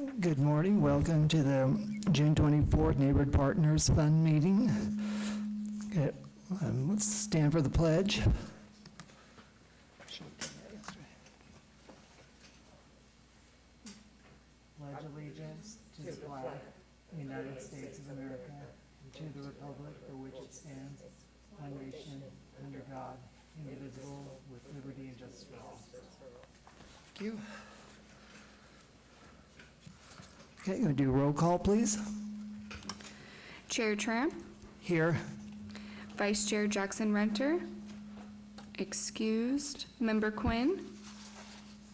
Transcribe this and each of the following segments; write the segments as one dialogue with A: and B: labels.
A: Good morning. Welcome to the June 24th Neighborhood Partners Fund meeting. Okay, let's stand for the pledge. Pledge allegiance to the flag of the United States of America and to the republic for which it stands, one nation, under God, indivisible, with liberty and justice for all. Thank you. Okay, going to do roll call, please.
B: Chair Tramp,
A: Here.
B: Vice Chair Jackson Renter, excused. Member Quinn,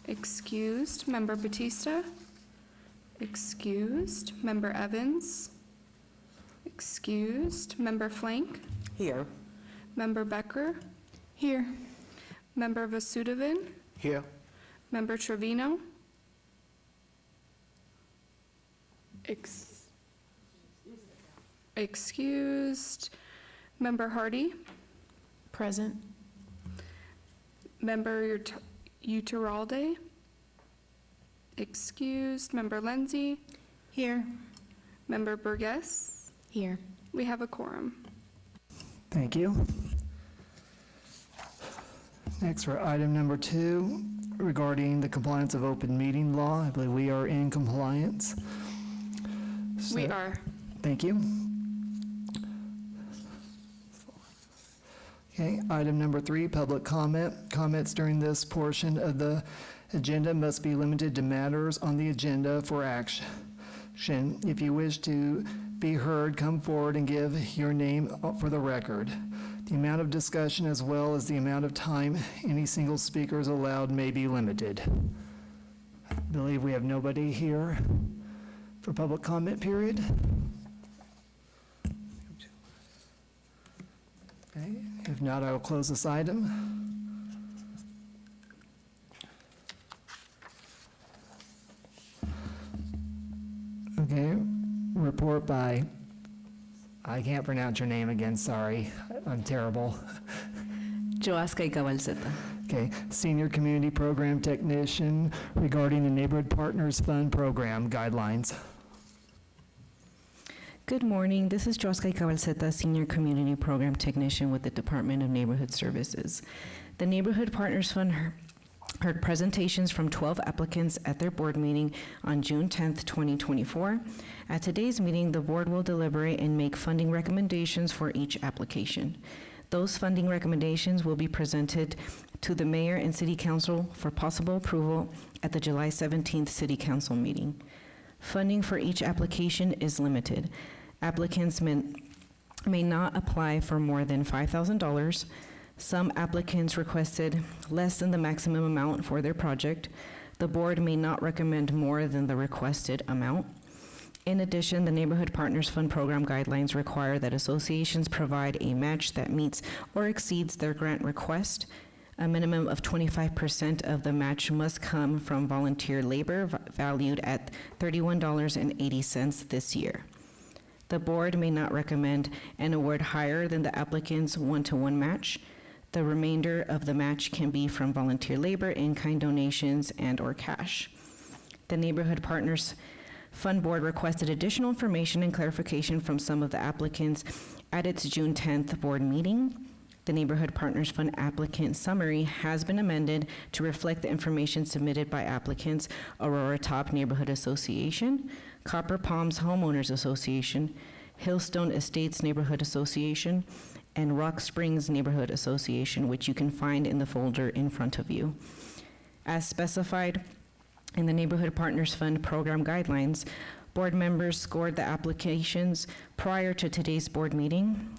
B: excused. Member Batista, excused. Member Evans, excused. Member Flank,
C: Here.
B: Member Becker, here. Member Vasudevan,
C: Here.
B: Member Trevino, excused. Member Hardy,
D: Present.
B: Member Uteralde, excused. Member Lindsay,
D: Here.
B: Member Burgess.
D: Here.
B: We have a quorum.
A: Thank you. Next, for item number 2, regarding the compliance of open meeting law. I believe we are in compliance.
B: We are.
A: Thank you. Okay, item number 3, public comment. Comments during this portion of the agenda must be limited to matters on the agenda for action. If you wish to be heard, come forward and give your name for the record. The amount of discussion as well as the amount of time any single speaker is allowed may be limited. I believe we have nobody here for public comment period. Okay, if not, I will close this item. Okay, report by, I can't pronounce your name again, sorry, I'm terrible.
D: Joaska Ikabalzeta.
A: Okay, Senior Community Program Technician regarding the Neighborhood Partners Fund Program Guidelines.
D: Good morning. This is Joaska Ikabalzeta, Senior Community Program Technician with the Department of Neighborhood Services. The Neighborhood Partners Fund heard presentations from 12 applicants at their board meeting on June 10th, 2024. At today's meeting, the board will deliberate and make funding recommendations for each application. Those funding recommendations will be presented to the mayor and city council for possible approval at the July 17th city council meeting. Funding for each application is limited. Applicants may not apply for more than $5,000. Some applicants requested less than the maximum amount for their project. The board may not recommend more than the requested amount. In addition, the Neighborhood Partners Fund program guidelines require that associations provide a match that meets or exceeds their grant request. A minimum of 25% of the match must come from volunteer labor valued at $31.80 this year. The board may not recommend an award higher than the applicant's one-to-one match. The remainder of the match can be from volunteer labor, in-kind donations, and/or cash. The Neighborhood Partners Fund Board requested additional information and clarification from some of the applicants at its June 10th board meeting. The Neighborhood Partners Fund applicant summary has been amended to reflect the information submitted by applicants Aurora Top Neighborhood Association, Copper Palms Homeowners Association, Hillstone Estates Neighborhood Association, and Rock Springs Neighborhood Association, which you can find in the folder in front of you. As specified in the Neighborhood Partners Fund program guidelines, board members scored the applications prior to today's board meeting.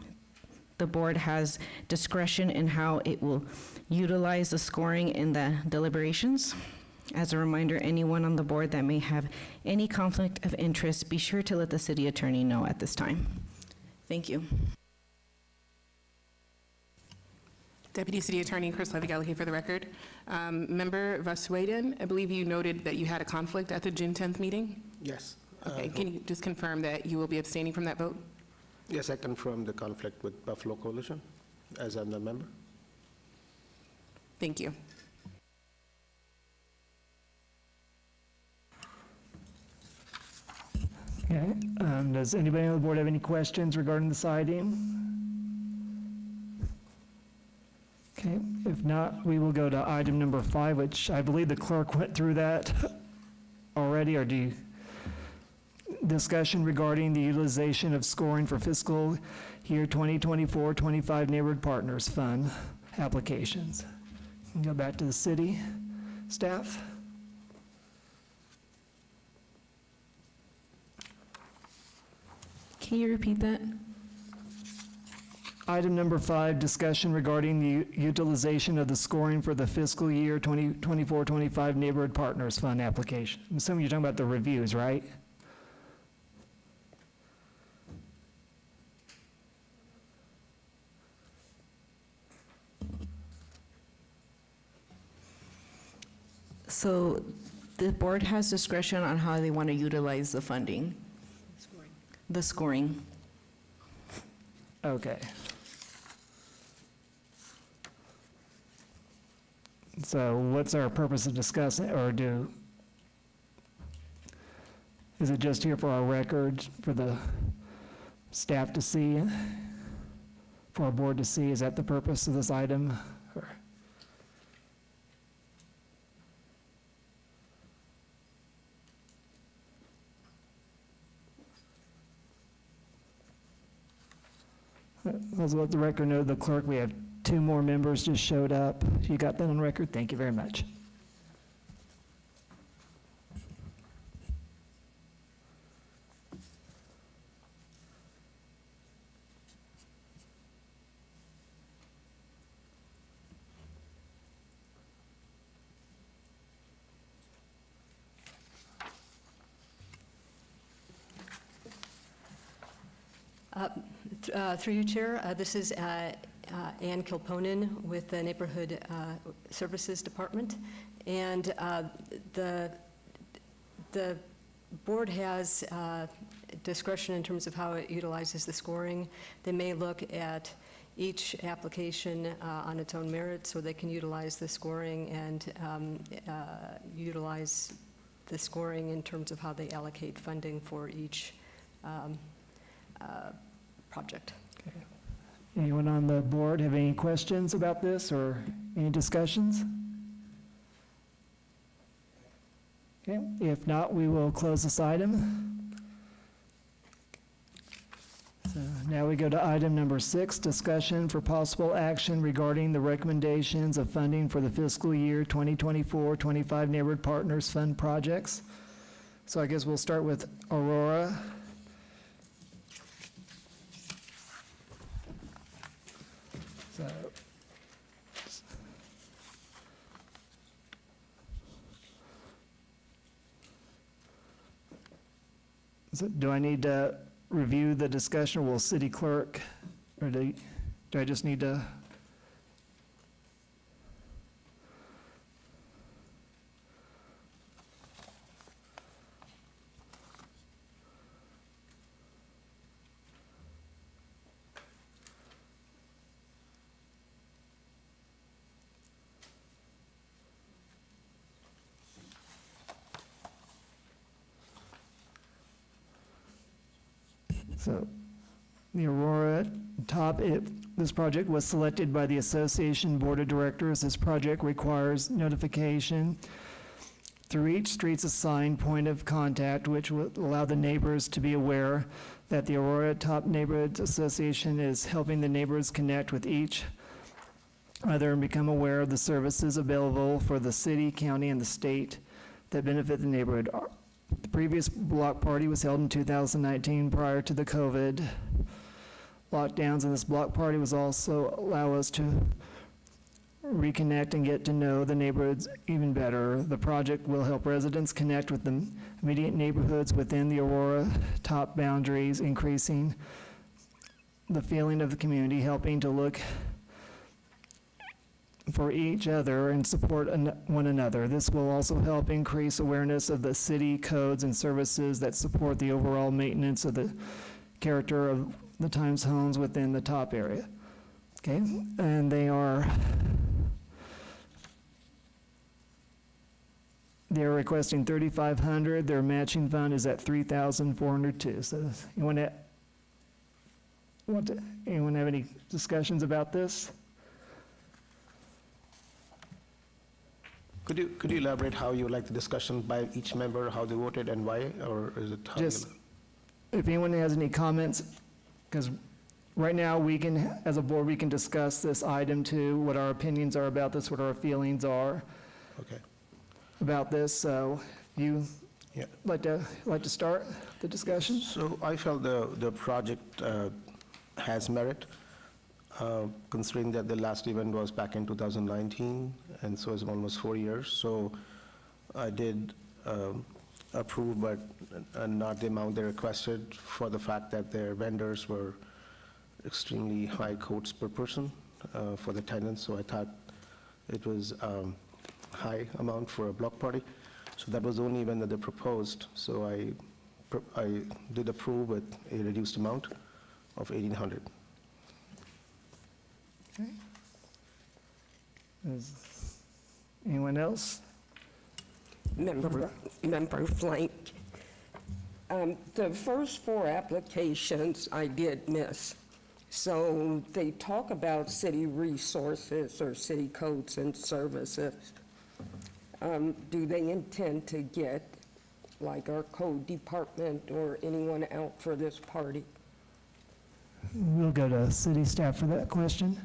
D: The board has discretion in how it will utilize the scoring in the deliberations. As a reminder, anyone on the board that may have any conflict of interest, be sure to let the city attorney know at this time. Thank you.
E: Deputy City Attorney Chris Levy-Gallagher for the record. Member Vasudevan, I believe you noted that you had a conflict at the June 10th meeting?
C: Yes.
E: Okay, can you just confirm that you will be abstaining from that vote?
C: Yes, I confirm the conflict with Buffalo Coalition, as I'm the member.
E: Thank you.
A: Okay, does anybody on the board have any questions regarding this item? Okay, if not, we will go to item number 5, which I believe the clerk went through that already, or do you? Discussion regarding the utilization of scoring for fiscal year 2024-25 Neighborhood Partners Fund applications. Go back to the city staff.
D: Can you repeat that?
A: Item number 5, discussion regarding the utilization of the scoring for the fiscal year 2024-25 Neighborhood Partners Fund application. I'm assuming you're talking about the reviews, right?
D: So the board has discretion on how they want to utilize the funding. The scoring.
A: Okay. So what's our purpose of discussing, or is it just here for our record, for the staff to see, for our board to see? Is that the purpose of this item? Or- Let's let the record know, the clerk, we have 2 more members just showed up. You got that on record? Thank you very much.
F: Through you, Chair, this is Ann Kilponen with the Neighborhood Services Department. And the board has discretion in terms of how it utilizes the scoring. They may look at each application on its own merit, so they can utilize the scoring and utilize the scoring in terms of how they allocate funding for each project.
A: Okay. Anyone on the board have any questions about this or any discussions? Okay, if not, we will close this item. So now we go to item number 6, discussion for possible action regarding the recommendations of funding for the fiscal year 2024-25 Neighborhood Partners Fund projects. So I guess we'll start with Aurora. So do I need to review the discussion, or will city clerk, or do I just need to? So the Aurora this project was selected by the Association Board of Directors. This project requires notification through each street's assigned point of contact, which will allow the neighbors to be aware that the Aurora Top Neighborhoods Association is helping the neighbors connect with each other and become aware of the services available for the city, county, and the state that benefit the neighborhood. The previous block party was held in 2019 prior to the COVID lockdowns, and this block party was also allow us to reconnect and get to know the neighborhoods even better. The project will help residents connect with the immediate neighborhoods within the Aurora top boundaries, increasing the feeling of the community, helping to look for each other and support one another. This will also help increase awareness of the city codes and services that support the overall maintenance of the character of the Times homes within the top area. Okay, and They're requesting 3,500. Their matching fund is at 3,402. So anyone anyone have any discussions about this?
C: Could you elaborate how you like the discussion by each member, how they voted and why, or is it how you?
A: Just, if anyone has any comments, because right now, we can, as a board, we can discuss this item too, what our opinions are about this, what our feelings are
C: Okay.
A: about this. So you
C: Yeah.
A: like to start the discussion?
C: So I felt the project has merit, considering that the last event was back in 2019, and so it's almost 4 years. So I did approve, but not the amount they requested, for the fact that their vendors were extremely high quotes per person for the tenants. So I thought it was high amount for a block party. So that was the only event that they proposed. So I did approve with a reduced amount of 1,800.
A: Okay. Is anyone else?
G: Member Flake. The first 4 applications I did miss. So they talk about city resources or city codes and services. Do they intend to get, like, our code department or anyone out for this party?
A: We'll go to city staff for that question.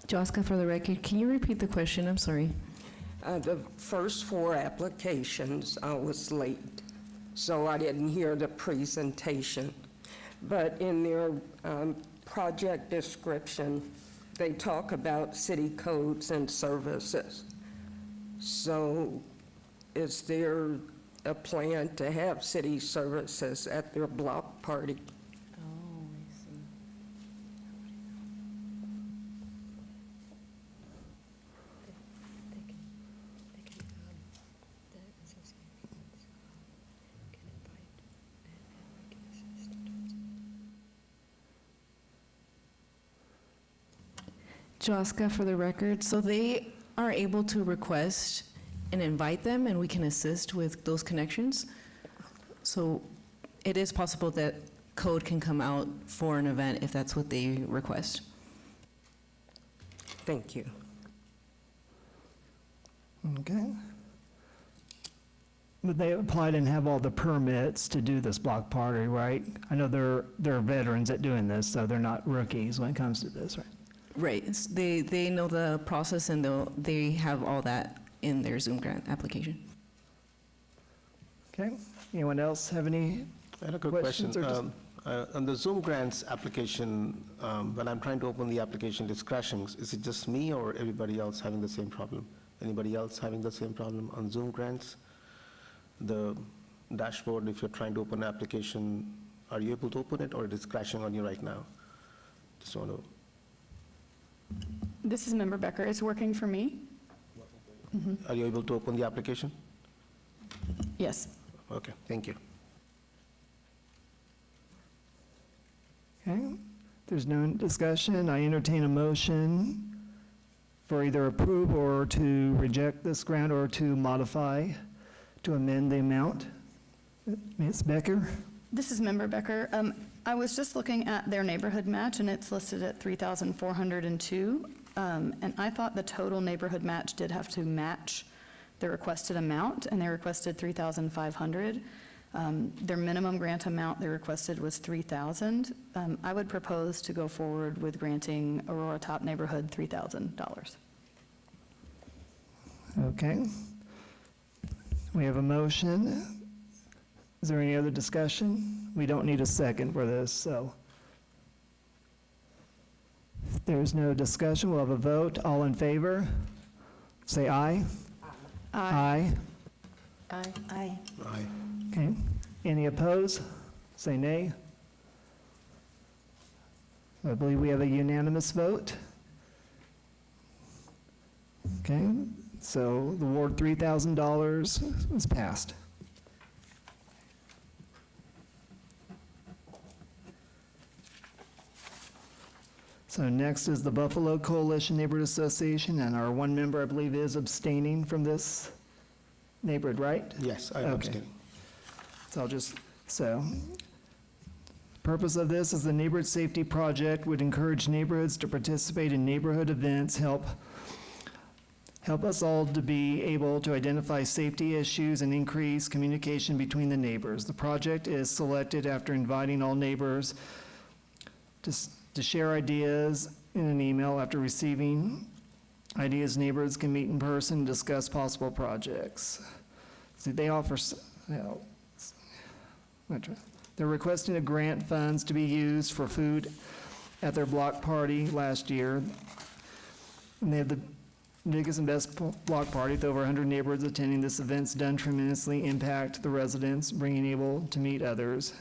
D: Joska, for the record, can you repeat the question? I'm sorry.
G: The first 4 applications, I was late, so I didn't hear the presentation. But in their project description, they talk about city codes and services. So is there a plan to have city services at their block party?
D: Joska, for the record, so they are able to request and invite them, and we can assist with those connections. So it is possible that code can come out for an event if that's what they request.
G: Thank you.
A: Okay. But they applied and have all the permits to do this block party, right? I know they're veterans at doing this, so they're not rookies when it comes to this, right?
D: Right, they know the process, and they have all that in their Zoom grant application.
A: Okay, anyone else have any?
C: I had a quick question.
A: Questions or just-
C: On the Zoom grants application, when I'm trying to open the application, it's crashing. Is it just me or everybody else having the same problem? Anybody else having the same problem on Zoom grants? The dashboard, if you're trying to open an application, are you able to open it, or it is crashing on you right now? Just want to.
B: This is Member Becker. It's working for me.
C: Are you able to open the application?
B: Yes.
C: Okay, thank you.
A: Okay, there's no discussion. I entertain a motion for either approve or to reject this grant, or to modify, to amend the amount. Ms. Becker?
B: This is Member Becker. I was just looking at their neighborhood match, and it's listed at 3,402. And I thought the total neighborhood match did have to match the requested amount, and they requested 3,500. Their minimum grant amount they requested was 3,000. I would propose to go forward with granting Aurora Top Neighborhood $3,000.
A: Okay. We have a motion. Is there any other discussion? We don't need a second for this, so. If there's no discussion, we'll have a vote. All in favor? Say aye. Aye.
B: Aye. Aye.
C: Aye.
A: Okay. Any opposed? Say nay. I believe we have a unanimous vote. Okay. So the award $3,000 was passed. So next is the Buffalo Coalition Neighborhood Association, and our one member, I believe, is abstaining from this neighborhood, right?
C: Yes, I am
A: Okay.
C: abstaining.
A: Purpose of this is the Neighborhood Safety Project would encourage neighborhoods to participate in neighborhood events, help us all to be able to identify safety issues and increase communication between the neighbors. The project is selected after inviting all neighbors to share ideas in an email. After receiving ideas, neighbors can meet in person and discuss possible projects. See, they offer, they're requesting a grant funds to be used for food at their block party last year. And they have the biggest and best block party with over 100 neighborhoods attending. This event's done tremendously impact the residents, bringing able to meet others,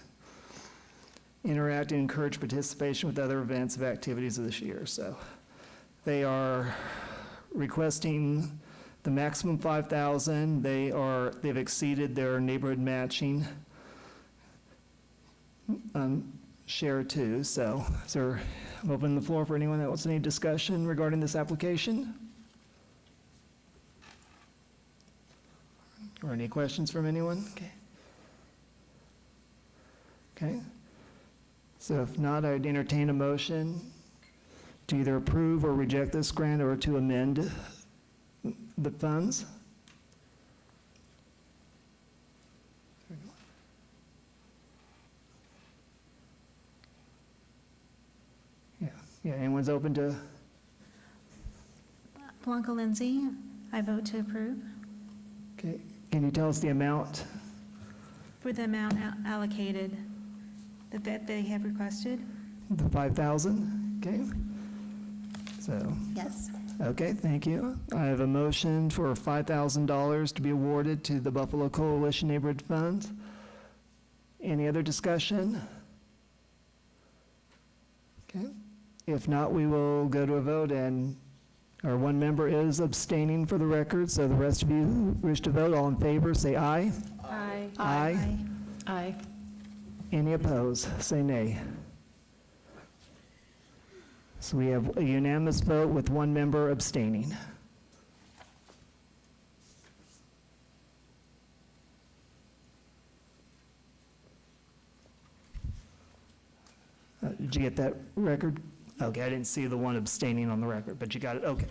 A: interact and encourage participation with other events of activities of this year. So they are requesting the maximum $5,000. They've exceeded their neighborhood matching share too. So I'm opening the floor for anyone that wants any discussion regarding this application. Or any questions from anyone? Okay. So if not, I'd entertain a motion to either approve or reject this grant or to amend the funds. Yeah, anyone's open to,
H: Blanca Lindsay, I vote to approve
A: okay, can you tell us the amount?
H: for the amount allocated that they have requested.
A: The 5,000, okay? So,
H: Yes.
A: okay, thank you. I have a motion for $5,000 to be awarded to the Buffalo Coalition Neighborhood Funds. Any other discussion? Okay. If not, we will go to a vote, and our one member is abstaining for the record, so the rest of you who wish to vote, all in favor, say aye.
F: Aye.
A: Aye.
B: Aye.
A: Any opposed, say nay. So we have a unanimous vote with one member abstaining. Did you get that record? Okay, I didn't see the one abstaining on the record, but you got it, okay.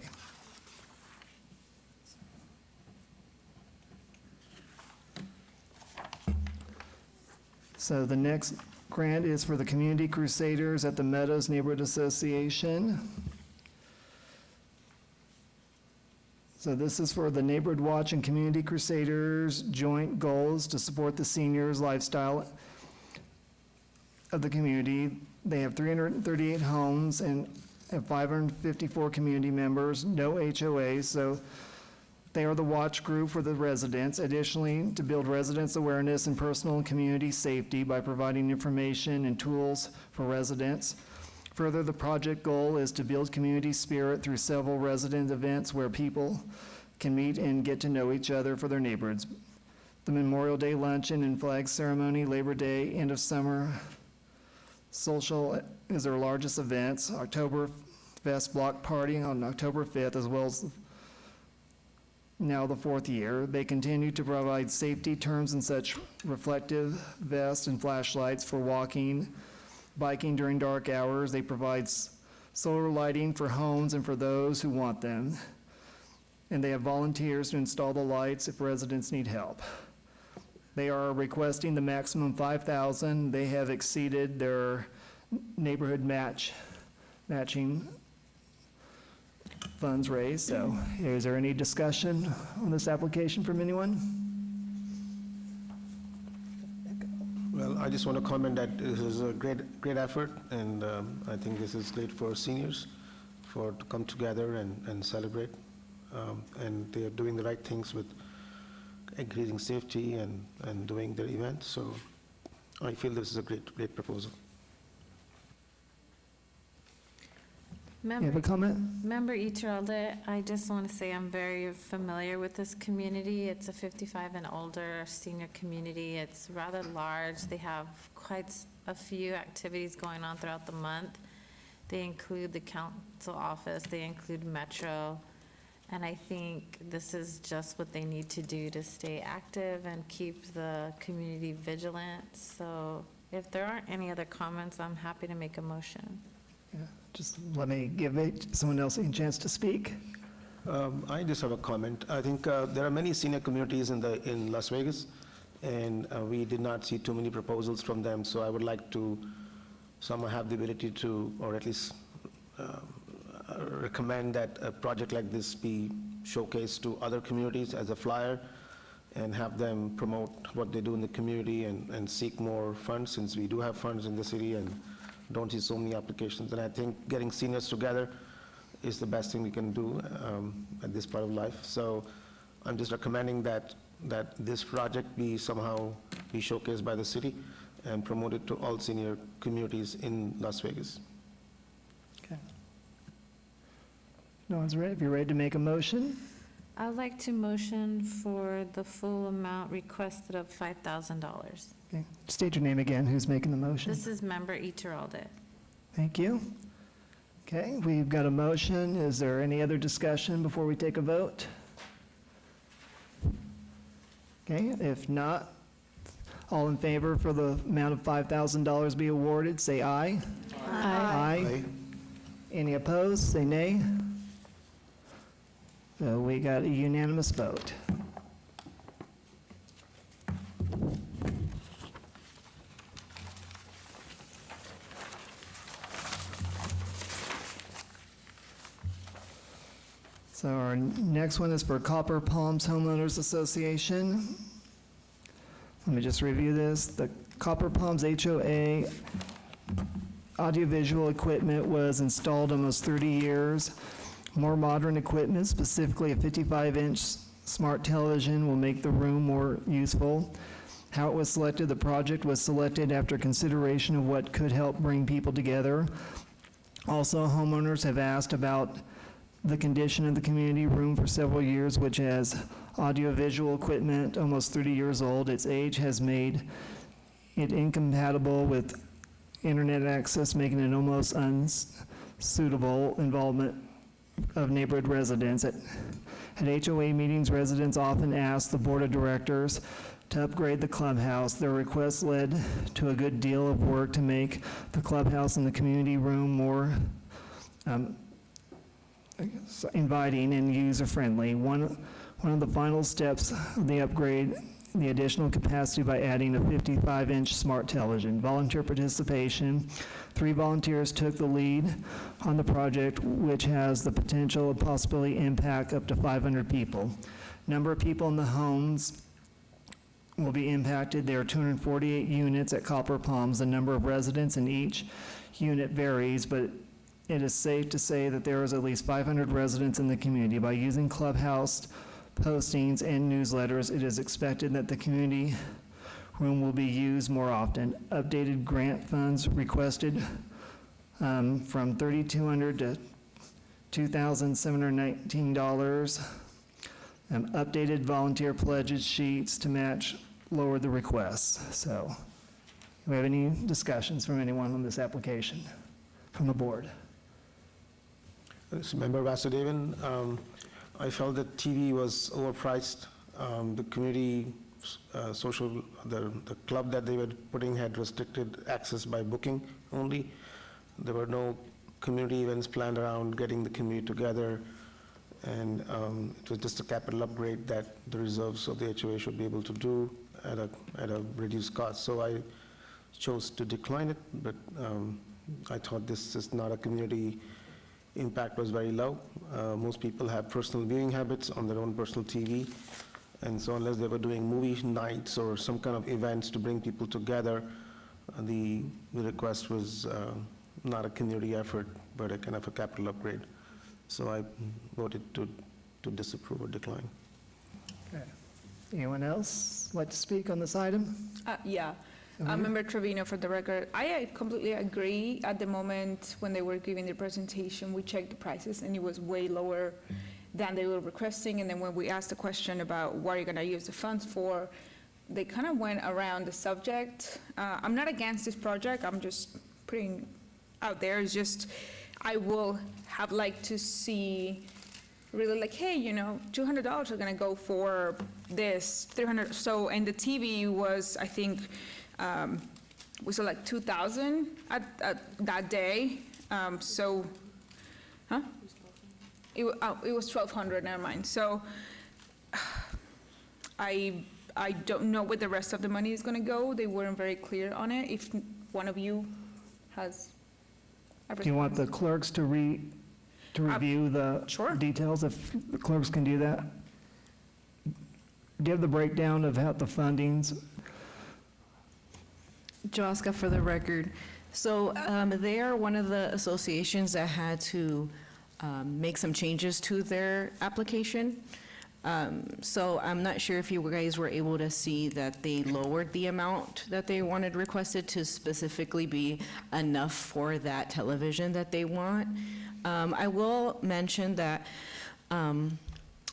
A: So the next grant is for the Community Crusaders at the Meadows Neighborhood Association. So this is for the Neighborhood Watch and Community Crusaders joint goals to support the seniors' lifestyle of the community. They have 338 homes and have 554 community members, no HOAs, so they are the watch group for the residents. Additionally, to build residents' awareness and personal and community safety by providing information and tools for residents. Further, the project goal is to build community spirit through several resident events where people can meet and get to know each other for their neighborhoods. The Memorial Day luncheon and flag ceremony, Labor Day, end of summer social is their largest events. Oktoberfest block party on October 5th, as well as now the fourth year. They continue to provide safety terms and such reflective vests and flashlights for walking, biking during dark hours. They provide solar lighting for homes and for those who want them. And they have volunteers to install the lights if residents need help. They are requesting the maximum $5,000. They have exceeded their neighborhood matching funds raised. So is there any discussion on this application from anyone?
C: Well, I just want to comment that this is a great effort, and I think this is great for seniors to come together and celebrate. And they are doing the right things with increasing safety and doing their events. So I feel this is a great proposal.
A: You have a
I: Member,
A: comment?
I: Member Iturralde, I just want to say I'm very familiar with this community. It's a 55 and older senior community. It's rather large. They have quite a few activities going on throughout the month. They include the council office, they include Metro, and I think this is just what they need to do to stay active and keep the community vigilant. So if there aren't any other comments, I'm happy to make a motion.
A: Yeah, just let me give someone else a chance to speak.
C: I just have a comment. I think there are many senior communities in Las Vegas, and we did not see too many proposals from them, so I would like to somehow have the ability to, or at least recommend that a project like this be showcased to other communities as a flyer, and have them promote what they do in the community and seek more funds, since we do have funds in the city and don't see so many applications. And I think getting seniors together is the best thing we can do at this part of life. So I'm just recommending that this project be somehow be showcased by the city and promoted to all senior communities in Las Vegas.
A: Okay. No one's ready? If you're ready to make a motion?
I: I'd like to motion for the full amount requested of $5,000.
A: Okay. State your name again. Who's making the motion?
I: This is Member Iturralde.
A: Thank you. Okay, we've got a motion. Is there any other discussion before we take a vote? Okay, if not, all in favor for the amount of $5,000 be awarded, say aye. Aye. Any opposed, say nay. So we got a unanimous vote. So our next one is for Copper Palms Homeowners Association. Let me just review this. The Copper Palms HOA audiovisual equipment was installed almost 30 years. More modern equipment, specifically a 55-inch smart television, will make the room more useful. How it was selected: the project was selected after consideration of what could help bring people together. Also, homeowners have asked about the condition of the community room for several years, which has audiovisual equipment almost 30 years old. Its age has made it incompatible with internet access, making it almost unsuitable involvement of neighborhood residents. At HOA meetings, residents often ask the board of directors to upgrade the clubhouse. Their request led to a good deal of work to make the clubhouse and the community room more inviting and user-friendly. One of the final steps of the upgrade, the additional capacity by adding a 55-inch smart television. Volunteer participation. 3 volunteers took the lead on the project, which has the potential of possibly impact up to 500 people. Number of people in the homes will be impacted. There are 248 units at Copper Palms. The number of residents in each unit varies, but it is safe to say that there is at least 500 residents in the community. By using Clubhouse postings and newsletters, it is expected that the community room will be used more often. Updated grant funds requested from $3,200 to $2,719. Updated volunteer pledges sheets to match lower the requests. So, do we have any discussions from anyone on this application from the board?
C: This is Member Vasudevan. I felt that TV was overpriced. The community the club that they were putting had restricted access by booking only. There were no community events planned around getting the community together, and it was just a capital upgrade that the reserves of the HOA should be able to do at a reduced cost. So I chose to decline it, but I thought this is not a community impact was very low. Most people have personal viewing habits on their own personal TV, and so unless they were doing movie nights or some kind of events to bring people together, the request was not a community effort, but a kind of a capital upgrade. So I voted to disapprove or decline.
A: Okay. Anyone else like to speak on this item?
J: Yeah. Member Trevino, for the record, I completely agree. At the moment, when they were giving the presentation, we checked the prices, and it was way lower than they were requesting. And then when we asked the question about what are you going to use the funds for, they kind of went around the subject. I'm not against this project. I'm just putting out there. It's just, I will have liked to see really like, hey, you know, $200 are going to go for this, 300. So, and the TV was, I think, was it like 2,000 at that day? So, huh? It was 1,200, never mind. So, I don't know where the rest of the money is going to go. They weren't very clear on it. If one of you has a
A: Do you want the clerks to review the
J: Sure.
A: details, if the clerks can do that? Do you have the breakdown of how the fundings?
D: Joska, for the record. So they are one of the associations that had to make some changes to their application. So I'm not sure if you guys were able to see that they lowered the amount that they wanted requested to specifically be enough for that television that they want. I will mention that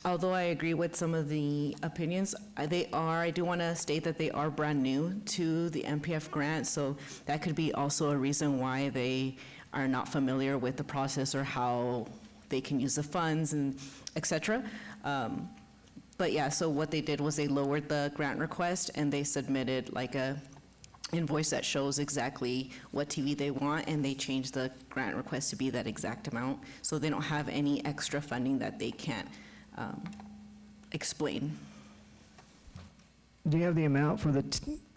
D: although I agree with some of the opinions, I do want to state that they are brand new to the MPF grant, so that could be also a reason why they are not familiar with the process or how they can use the funds and et cetera. But yeah, so what they did was they lowered the grant request and they submitted like a invoice that shows exactly what TV they want, and they changed the grant request to be that exact amount, so they don't have any extra funding that they can't explain.
A: Do you have the amount for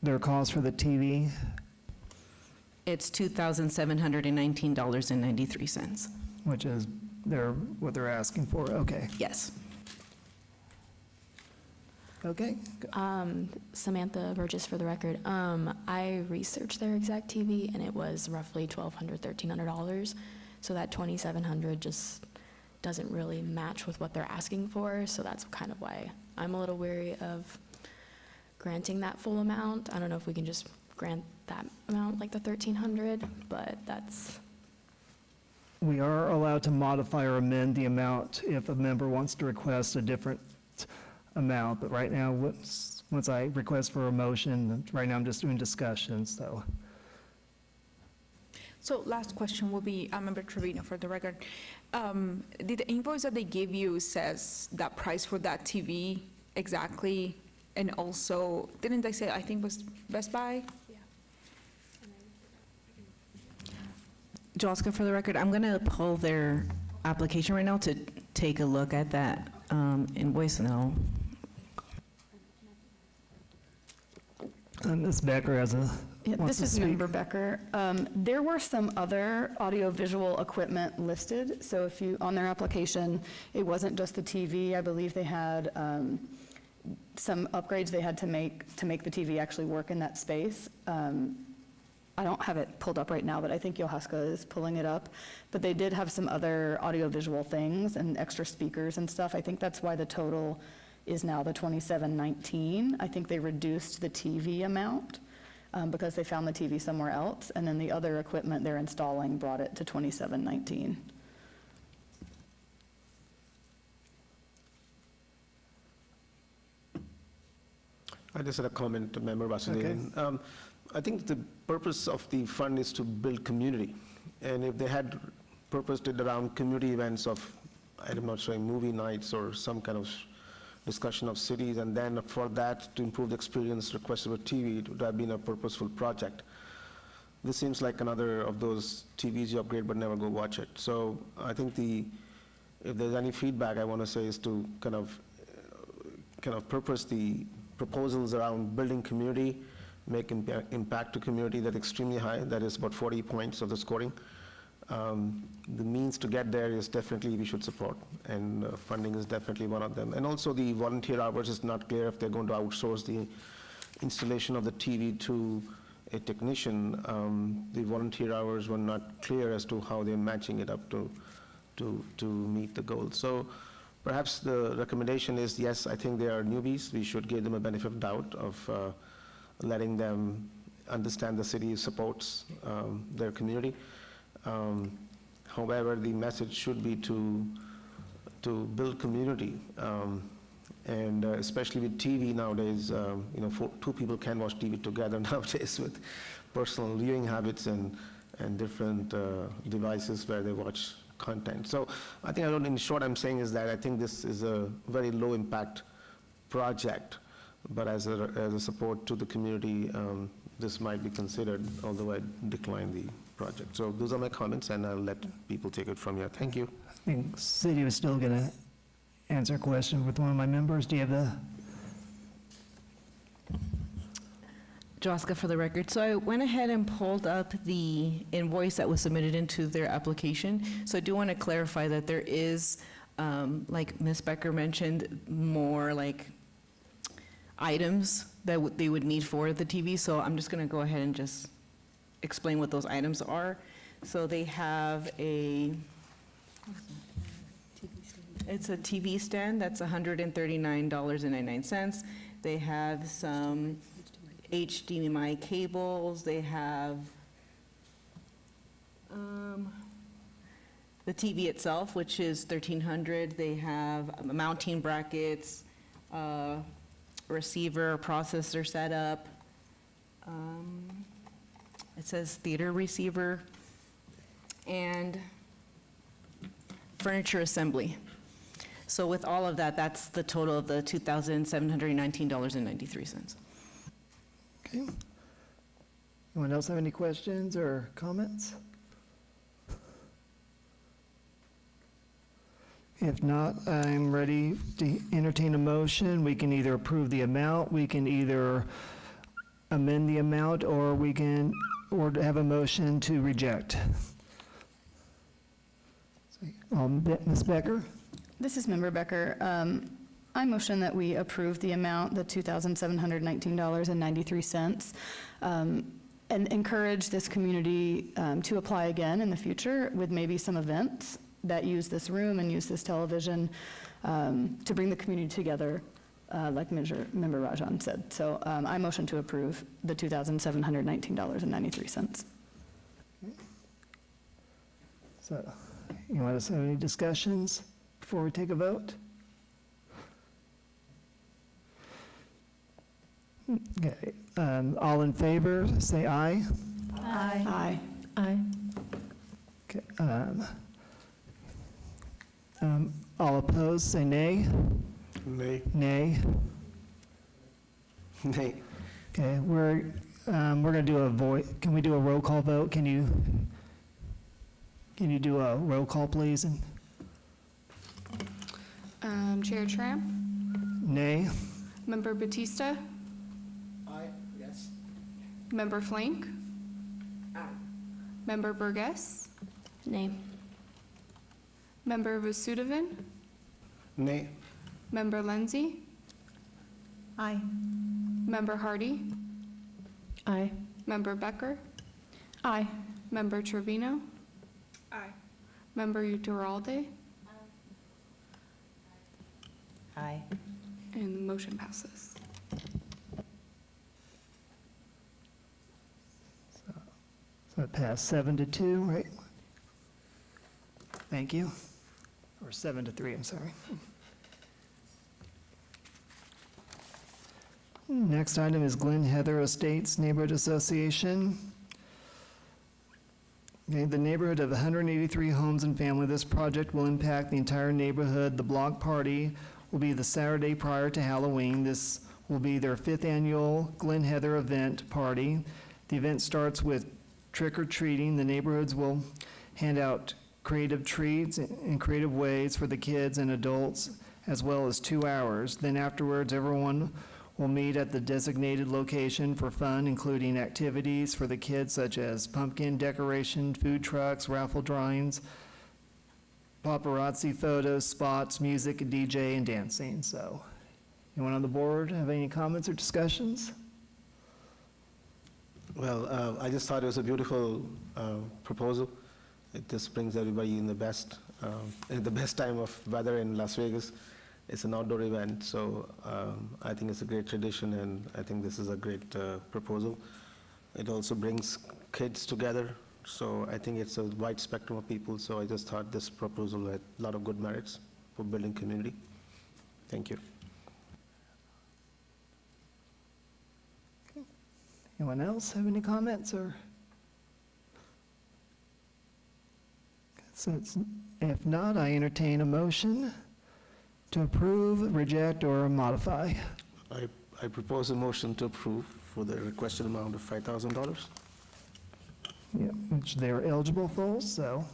A: their cost for the TV?
D: It's $2,719.93.
A: Which is what they're asking for, okay.
D: Yes.
A: Okay,
K: Samantha Burgess, for the record. I researched their exact TV, and it was roughly $1,200, $1,300. So that $2,700 just doesn't really match with what they're asking for. So that's kind of why I'm a little wary of granting that full amount. I don't know if we can just grant that amount, like the $1,300, but that's.
A: we are allowed to modify or amend the amount if a member wants to request a different amount, but right now, once I request for a motion, right now I'm just doing discussion, so.
J: So last question will be, Member Trevino, for the record. Did the invoice that they gave you says that price for that TV exactly? And also, didn't they say, I think was Best Buy?
D: Joska, for the record, I'm going to pull their application right now to take a look at that invoice now.
A: Ms. Becker has
B: Yeah,
A: wants
B: this
A: to
B: is
A: speak.
B: Member Becker. There were some other audiovisual equipment listed, so if you, on their application, it wasn't just the TV. I believe they had some upgrades they had to make the TV actually work in that space. I don't have it pulled up right now, but I think Yohaska is pulling it up. But they did have some other audiovisual things and extra speakers and stuff. I think that's why the total is now the $2,719. I think they reduced the TV amount because they found the TV somewhere else, and then the other equipment they're installing brought it to $2,719.
C: I just had a comment to Member Vasudevan. I think the purpose of the fund is to build community. And if they had purposed it around community events of, I'm not sure, movie nights or some kind of discussion of cities, and then for that to improve the experience requested with TV, it would have been a purposeful project. This seems like another of those TVs you upgrade but never go watch it. So I think if there's any feedback I want to say is to kind of purpose the proposals around building community, make impact to community that's extremely high, that is about 40 points of the scoring. The means to get there is definitely we should support, and funding is definitely one of them. And also the volunteer hours is not clear if they're going to outsource the installation of the TV to a technician. The volunteer hours were not clear as to how they're matching it up to meet the goal. So perhaps the recommendation is, yes, I think they are newbies. We should give them a benefit of doubt of letting them understand the city supports their community. However, the message should be to build community, and especially with TV nowadays, two people can watch TV together nowadays with personal viewing habits and different devices where they watch content. So I think, in short, I'm saying is that I think this is a very low impact project, but as a support to the community, this might be considered, although I decline the project. So those are my comments, and I'll let people take it from here. Thank you.
A: I think city was still going to answer a question with one of my members. Do you have the?
D: Joska for the record. So I went ahead and pulled up the invoice that was submitted into their application. So I do want to clarify that there is, like Ms. Becker mentioned, more like items that they would need for the TV. So I'm just going to go ahead and just explain what those items are. So they have it's a TV stand that's $139.99. They have some HDMI cables. They have the TV itself, which is $1,300. They have mounting brackets, receiver, processor setup. It says theater receiver, and furniture assembly. So with all of that, that's the total of the $2,719.93.
A: Okay. Anyone else have any questions or comments? If not, I'm ready to entertain a motion. We can either approve the amount, we can either amend the amount, or we can have a motion to reject. Ms. Becker?
B: This is Member Becker. I motion that we approve the amount, the $2,719.93, and encourage this community to apply again in the future with maybe some events that use this room and use this television to bring the community together, like Member Rajan said. So I motion to approve the $2,719.93.
A: So, you want us to have any discussions before we take a vote? Okay, all in favor, say aye.
B: Aye.
K: Aye.
A: Okay, all opposed, say nay.
C: Nay.
A: Nay.
C: Nay.
A: Okay, we're gonna do can we do a roll call vote? Can you do a roll call, please? And
L: Chair Tramp,
A: nay.
L: Member Batista,
C: Aye. Yes.
L: Member Flank, Member Burgess,
K: Nay.
L: Member Vasudevan,
C: Nay.
L: Member Lindsay,
H: Aye.
L: Member Hardy,
K: Aye.
L: Member Becker,
K: Aye.
L: Member Trevino,
J: Aye.
L: Member Uturalde,
I: Aye.
L: and the motion passes.
A: So it passed 7-2, right? Thank you. Or 7-3, I'm sorry. Next item is Glen Heather Estates Neighborhood Association. Okay, the neighborhood of 183 homes and family. This project will impact the entire neighborhood. The block party will be the Saturday prior to Halloween. This will be their 5th annual Glen Heather event party. The event starts with trick-or-treating. The neighborhoods will hand out creative treats in creative ways for the kids and adults, as well as 2 hours. Then afterwards, everyone will meet at the designated location for fun, including activities for the kids such as pumpkin decoration, food trucks, raffle drawings, paparazzi photos, spots, music, DJ, and dancing. So, anyone on the board have any comments or discussions?
C: Well, I just thought it was a beautiful proposal. It just brings everybody in the best time of weather in Las Vegas. It's an outdoor event, so I think it's a great tradition, and I think this is a great proposal. It also brings kids together, so I think it's a wide spectrum of people, so I just thought this proposal had a lot of good merits for building community. Thank you.
A: Anyone else have any comments or? So if not, I entertain a motion to approve, reject, or modify.
C: I propose a motion to approve for the requested amount of $5,000.
A: Yeah, which they're eligible for, so.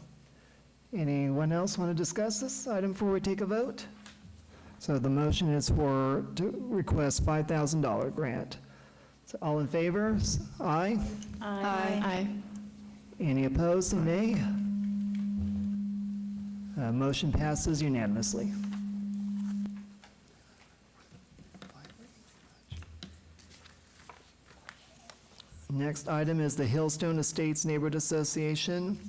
A: Anyone else want to discuss this item before we take a vote? So the motion is to request $5,000 grant. So all in favor? Aye.
L: Aye.
A: Any opposed, say nay. Motion passes unanimously. Next item is the Hillstone Estates Neighborhood Association.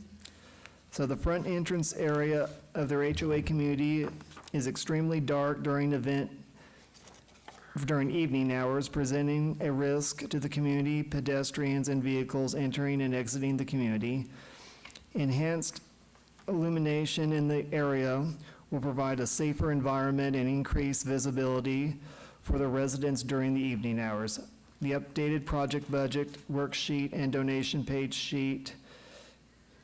A: So the front entrance area of their HOA community is extremely dark during evening hours, presenting a risk to the community, pedestrians, and vehicles entering and exiting the community. Enhanced illumination in the area will provide a safer environment and increase visibility for the residents during the evening hours. The updated project budget worksheet and donation page sheet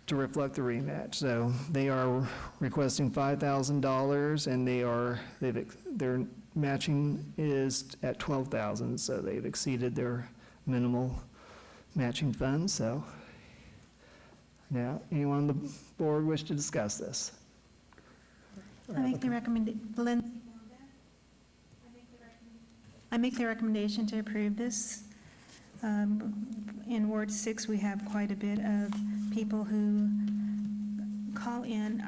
A: to reflect the rematch. So they are requesting $5,000, and their matching is at $12,000, so they've exceeded their minimal matching funds. So now, anyone on the board wish to discuss this?
H: I make the recommendation to approve this. In Ward 6, we have quite a bit of people who call in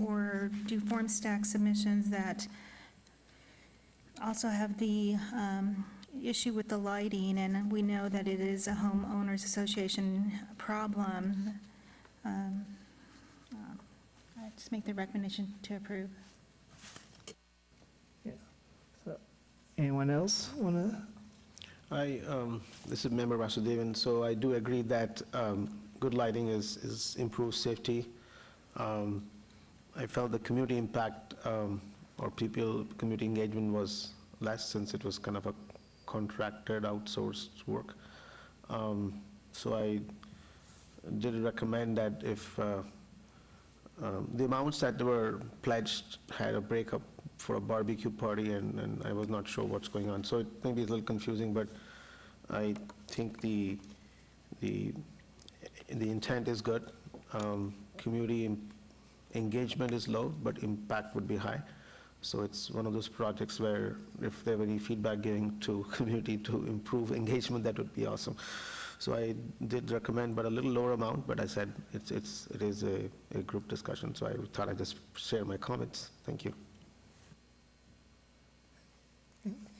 H: or do form stack submissions that also have the issue with the lighting, and we know that it is a homeowners association problem. I just make the recommendation to approve.
A: Yeah. So, anyone else want to?
C: This is Member Vasudevan, so I do agree that good lighting is improved safety. I felt the community impact community engagement was less, since it was kind of a contracted, outsourced work. So I did recommend that if the amounts that were pledged had a breakup for a barbecue party, and I was not sure what's going on. So it may be a little confusing, but I think the intent is good. Community engagement is low, but impact would be high. So it's one of those projects where if there were any feedback giving to community to improve engagement, that would be awesome. So I did recommend, but a little lower amount, but I said it is a group discussion, so I thought I'd just share my comments. Thank you.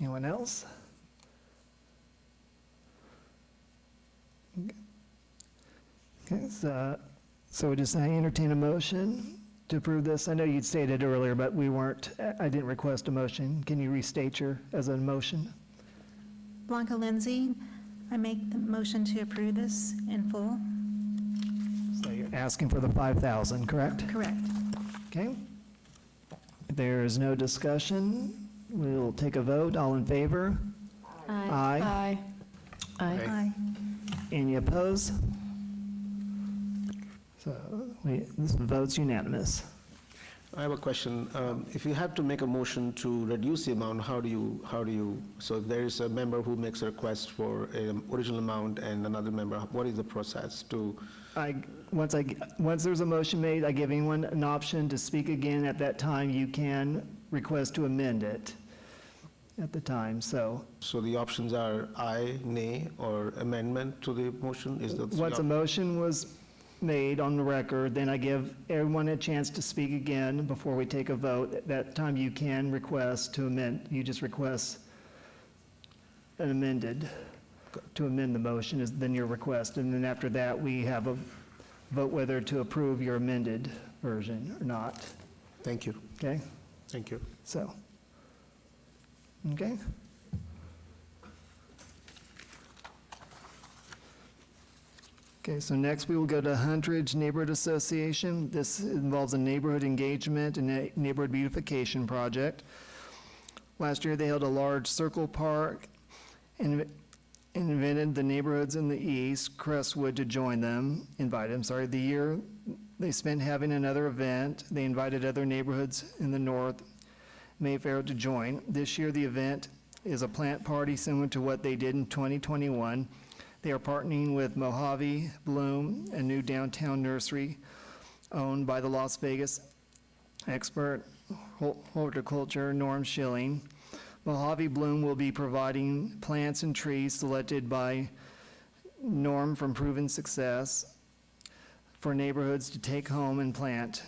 A: Anyone else? Okay, so I entertain a motion to approve this. I know you'd stated earlier, but I didn't request a motion. Can you restate as a motion?
H: Blanca Lindsay, I make the motion to approve this in full.
A: So you're asking for the $5,000, correct?
H: Correct.
A: Okay. If there is no discussion, we'll take a vote. All in favor? Aye.
H: Aye.
A: Any opposed? So this vote's unanimous.
C: I have a question. If you have to make a motion to reduce the amount, how do you, so if there is a member who makes a request for an original amount and another member, what is the process to?
A: Once there's a motion made, I give anyone an option to speak again. At that time, you can request to amend it at the time, so.
C: So the options are aye, nay, or amendment to the motion?
A: Once a motion was made on the record, then I give everyone a chance to speak again before we take a vote. At that time, you can request to amend. You just request an amended, to amend the motion is then your request. And then after that, we have a vote whether to approve your amended version or not.
C: Thank you.
A: Okay?
C: Thank you.
A: So, okay? Okay, so next we will go to Huntridge Neighborhood Association. This involves a neighborhood engagement and a neighborhood beautification project. Last year, they held a large circle park and invited the neighborhoods in the east, Crestwood, to join them. The year they spent having another event, they invited other neighborhoods in the north, Mayfair, to join. This year, the event is a plant party similar to what they did in 2021. They are partnering with Mojave Bloom, a new downtown nursery owned by the Las Vegas expert horticulture Norm Schilling. Mojave Bloom will be providing plants and trees selected by Norm from proven success for neighborhoods to take home and plant.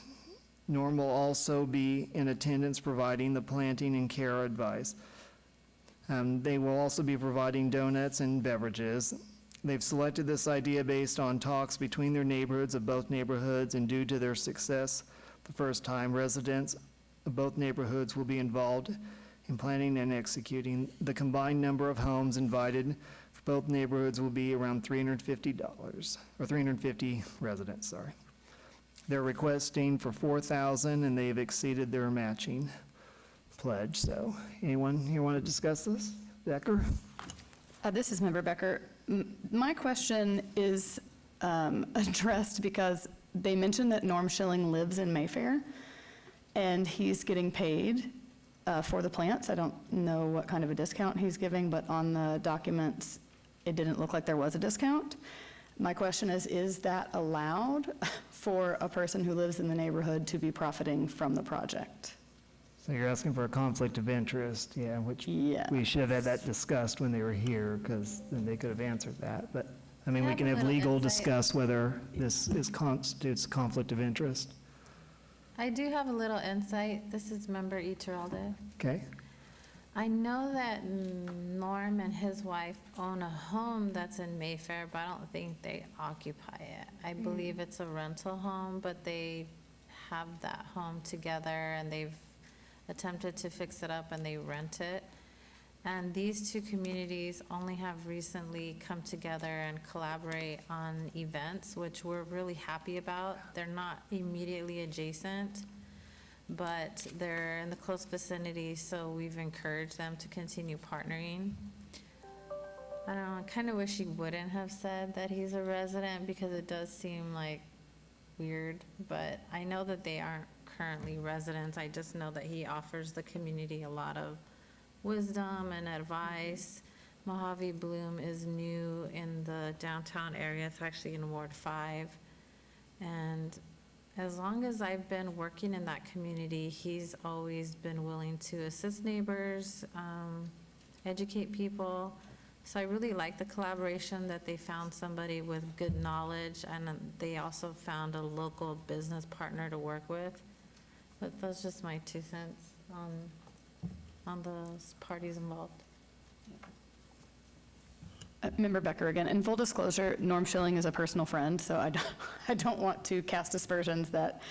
A: Norm will also be in attendance providing the planting and care advice. They will also be providing donuts and beverages. They've selected this idea based on talks between their neighborhoods of both neighborhoods, and due to their success the first time, residents of both neighborhoods will be involved in planning and executing. The combined number of homes invited for both neighborhoods will be around $350, or 350 residents, sorry. They're requesting for $4,000, and they've exceeded their matching pledge. So anyone here want to discuss this? Becker?
B: This is Member Becker. My question is addressed because they mentioned that Norm Schilling lives in Mayfair, and he's getting paid for the plants. I don't know what kind of a discount he's giving, but on the documents, it didn't look like there was a discount. My question is that allowed for a person who lives in the neighborhood to be profiting from the project?
A: So you're asking for a conflict of interest, yeah, which
B: Yes.
A: we should have had that discussed when they were here, because then they could have answered that. But, I mean,
I: I
A: we
I: have
A: can
I: a
A: have
I: little
A: legal
I: insight.
A: discuss whether this constitutes conflict of interest.
I: I do have a little insight. This is Member Iturralde.
A: Okay?
I: I know that Norm and his wife own a home that's in Mayfair, but I don't think they occupy it. I believe it's a rental home, but they have that home together, and they've attempted to fix it up, and they rent it. And these two communities only have recently come together and collaborate on events, which we're really happy about. They're not immediately adjacent, but they're in the close vicinity, so we've encouraged them to continue partnering. I don't know, I kind of wish he wouldn't have said that he's a resident, because it does seem like weird, but I know that they aren't currently residents. I just know that he offers the community a lot of wisdom and advice. Mojave Bloom is new in the downtown area. It's actually in Ward 5. And as long as I've been working in that community, he's always been willing to assist neighbors, educate people. So I really like the collaboration that they found somebody with good knowledge, and they also found a local business partner to work with. But that's just my 2 cents on those parties involved.
B: Member Becker again. In full disclosure, Norm Schilling is a personal friend, so I don't want to cast aspersions that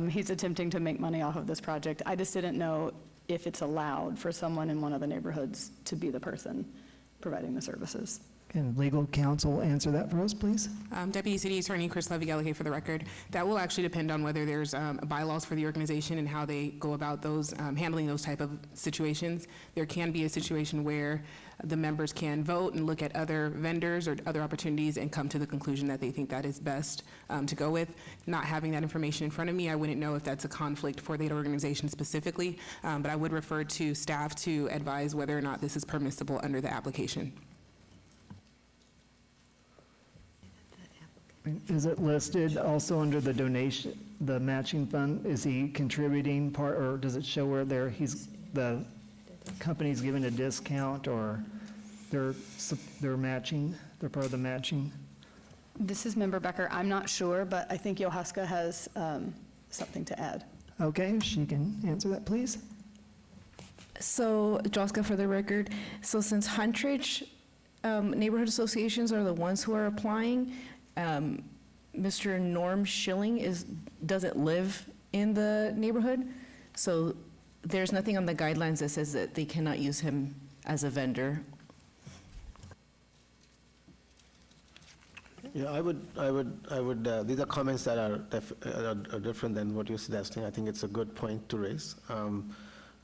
B: he's attempting to make money off of this project. I just didn't know if it's allowed for someone in one of the neighborhoods to be the person providing the services.
A: Can legal counsel answer that for us, please?
E: Deputy City Attorney Chris Levy-Gallagher for the record. That will actually depend on whether there's bylaws for the organization and how they go about those, handling those type of situations. There can be a situation where the members can vote and look at other vendors or other opportunities and come to the conclusion that they think that is best to go with. Not having that information in front of me, I wouldn't know if that's a conflict for the organization specifically, but I would refer to staff to advise whether or not this is permissible under the application.
A: Is it listed also under the donation, the matching fund? Is he contributing part, or does it show where the company's giving a discount, or they're matching, they're part of the matching?
B: This is Member Becker. I'm not sure, but I think Yohaska has something to add.
A: Okay, she can answer that, please.
D: So, Joska, for the record, so since Huntridge neighborhood associations are the ones who are applying, Mr. Norm Schilling doesn't live in the neighborhood, so there's nothing on the guidelines that says that they cannot use him as a vendor.
C: Yeah, I would, these are comments that are different than what you're suggesting. I think it's a good point to raise.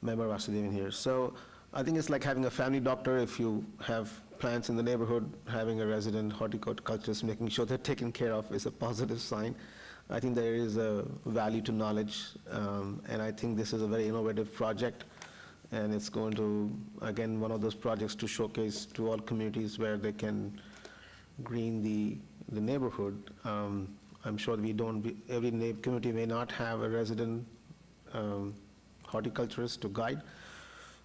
C: Member Vasudevan here. So I think it's like having a family doctor. If you have plants in the neighborhood, having a resident horticulturist, making sure they're taken care of is a positive sign. I think there is a value to knowledge, and I think this is a very innovative project, and it's going to, again, one of those projects to showcase to all communities where they can green the neighborhood. I'm sure every community may not have a resident horticulturist to guide.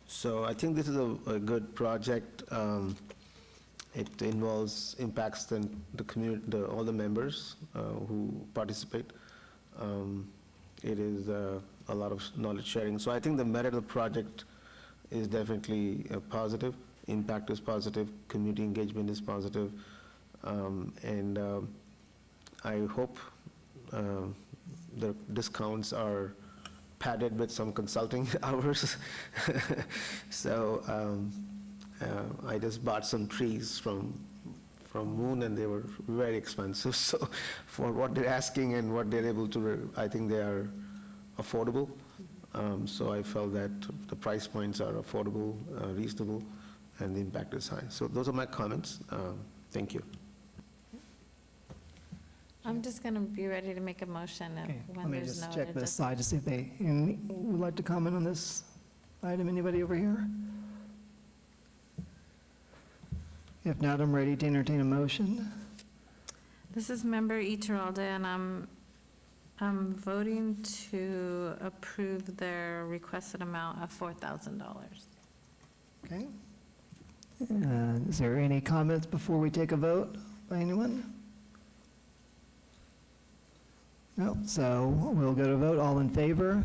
C: So I think this is a good project. It impacts the community, all the members who participate. It is a lot of knowledge sharing. So I think the merit of the project is definitely positive. Impact is positive. Community engagement is positive. And I hope the discounts are padded with some consulting hours. So I just bought some trees from Moon, and they were very expensive. So for what they're asking and what they're able to, I think they are affordable. So I felt that the price points are affordable, reasonable, and the impact is high. So those are my comments. Thank you.
I: I'm just going to be ready to make a motion
A: Okay, let
I: when
A: me
I: there's no
A: just check
I: other
A: this side to see if they would like to comment on this item. Anybody over here? If not, I'm ready to entertain a motion.
I: This is Member Iturralde, and I'm voting to approve their requested amount of $4,000.
A: Okay. Is there any comments before we take a vote by anyone? No, so we'll go to vote. All in favor?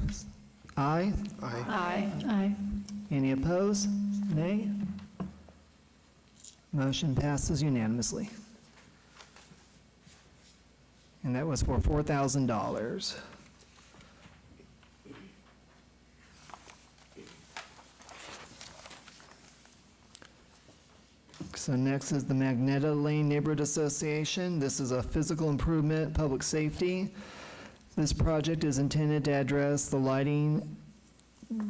A: Aye.
C: Aye.
K: Aye.
A: Any opposed? Nay? Motion passes unanimously. And that was for $4,000. So next is the Magneta Lane Neighborhood Association. This is a physical improvement, public safety. This project is intended to address the lighting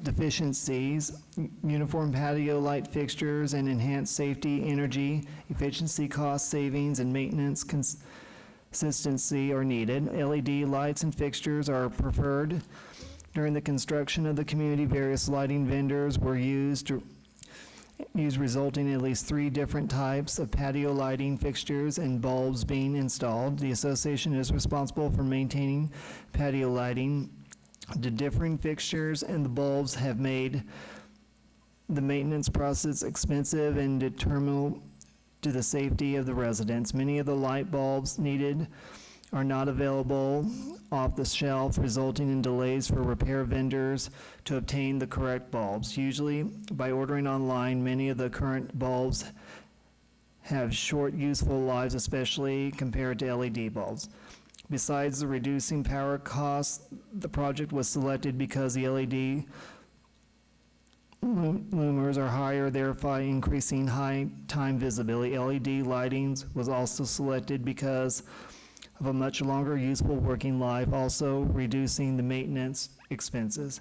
A: deficiencies, uniform patio light fixtures, and enhanced safety, energy, efficiency, cost savings, and maintenance consistency are needed. LED lights and fixtures are preferred. During the construction of the community, various lighting vendors were used resulting in at least 3 different types of patio lighting fixtures and bulbs being installed. The association is responsible for maintaining patio lighting. The differing fixtures and the bulbs have made the maintenance process expensive and detrimental to the safety of the residents. Many of the light bulbs needed are not available off the shelf, resulting in delays for repair vendors to obtain the correct bulbs. Usually, by ordering online, many of the current bulbs have short useful lives, especially compared to LED bulbs. Besides the reducing power costs, the project was selected because the LED lumers are higher, thereby increasing high time visibility. LED lightings was also selected because of a much longer useful working life, also reducing the maintenance expenses.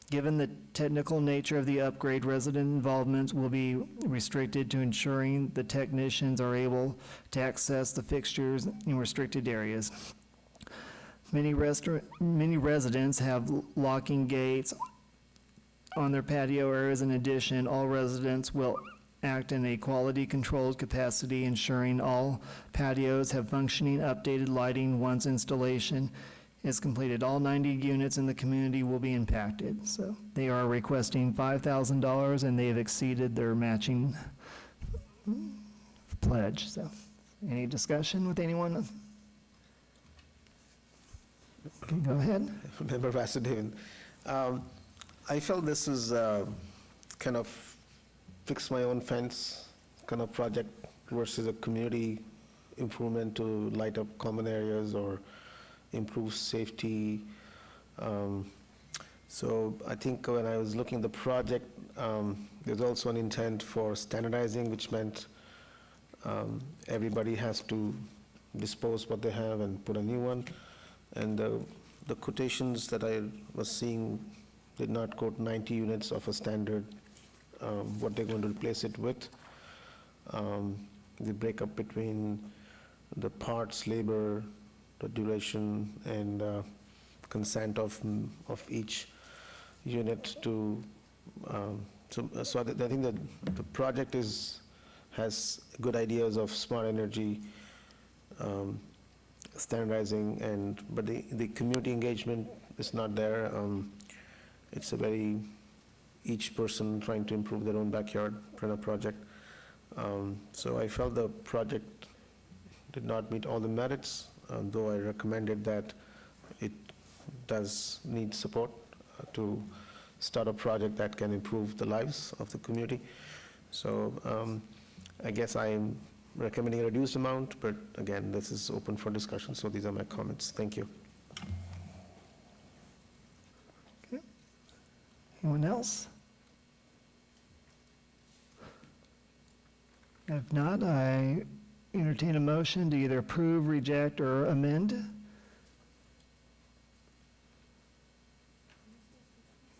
A: Given the technical nature of the upgrade, resident involvement will be restricted to ensuring the technicians are able to access the fixtures in restricted areas. Many residents have locking gates on their patio areas. In addition, all residents will act in a quality-controlled capacity, ensuring all patios have functioning, updated lighting once installation is completed. All 90 units in the community will be impacted. So they are requesting $5,000, and they have exceeded their matching pledge. So any discussion with anyone? Okay, go ahead.
C: Member Vasudevan. I felt this is kind of fix my own fence kind of project versus a community improvement to light up common areas or improve safety. So I think when I was looking at the project, there's also an intent for standardizing, which meant everybody has to dispose what they have and put a new one. And the quotations that I was seeing did not quote 90 units of a standard, what they're going to replace it with. The breakup between the parts, labor, the duration, and consent of each unit to, so I think that the project has good ideas of smart energy, standardizing, but the community engagement is not there. It's a very, each person trying to improve their own backyard kind of project. So I felt the project did not meet all the merits, though I recommended that it does need support to start a project that can improve the lives of the community. So I guess I'm recommending a reduced amount, but again, this is open for discussion, so these are my comments. Thank you.
A: Anyone else? If not, I entertain a motion to either approve, reject, or amend.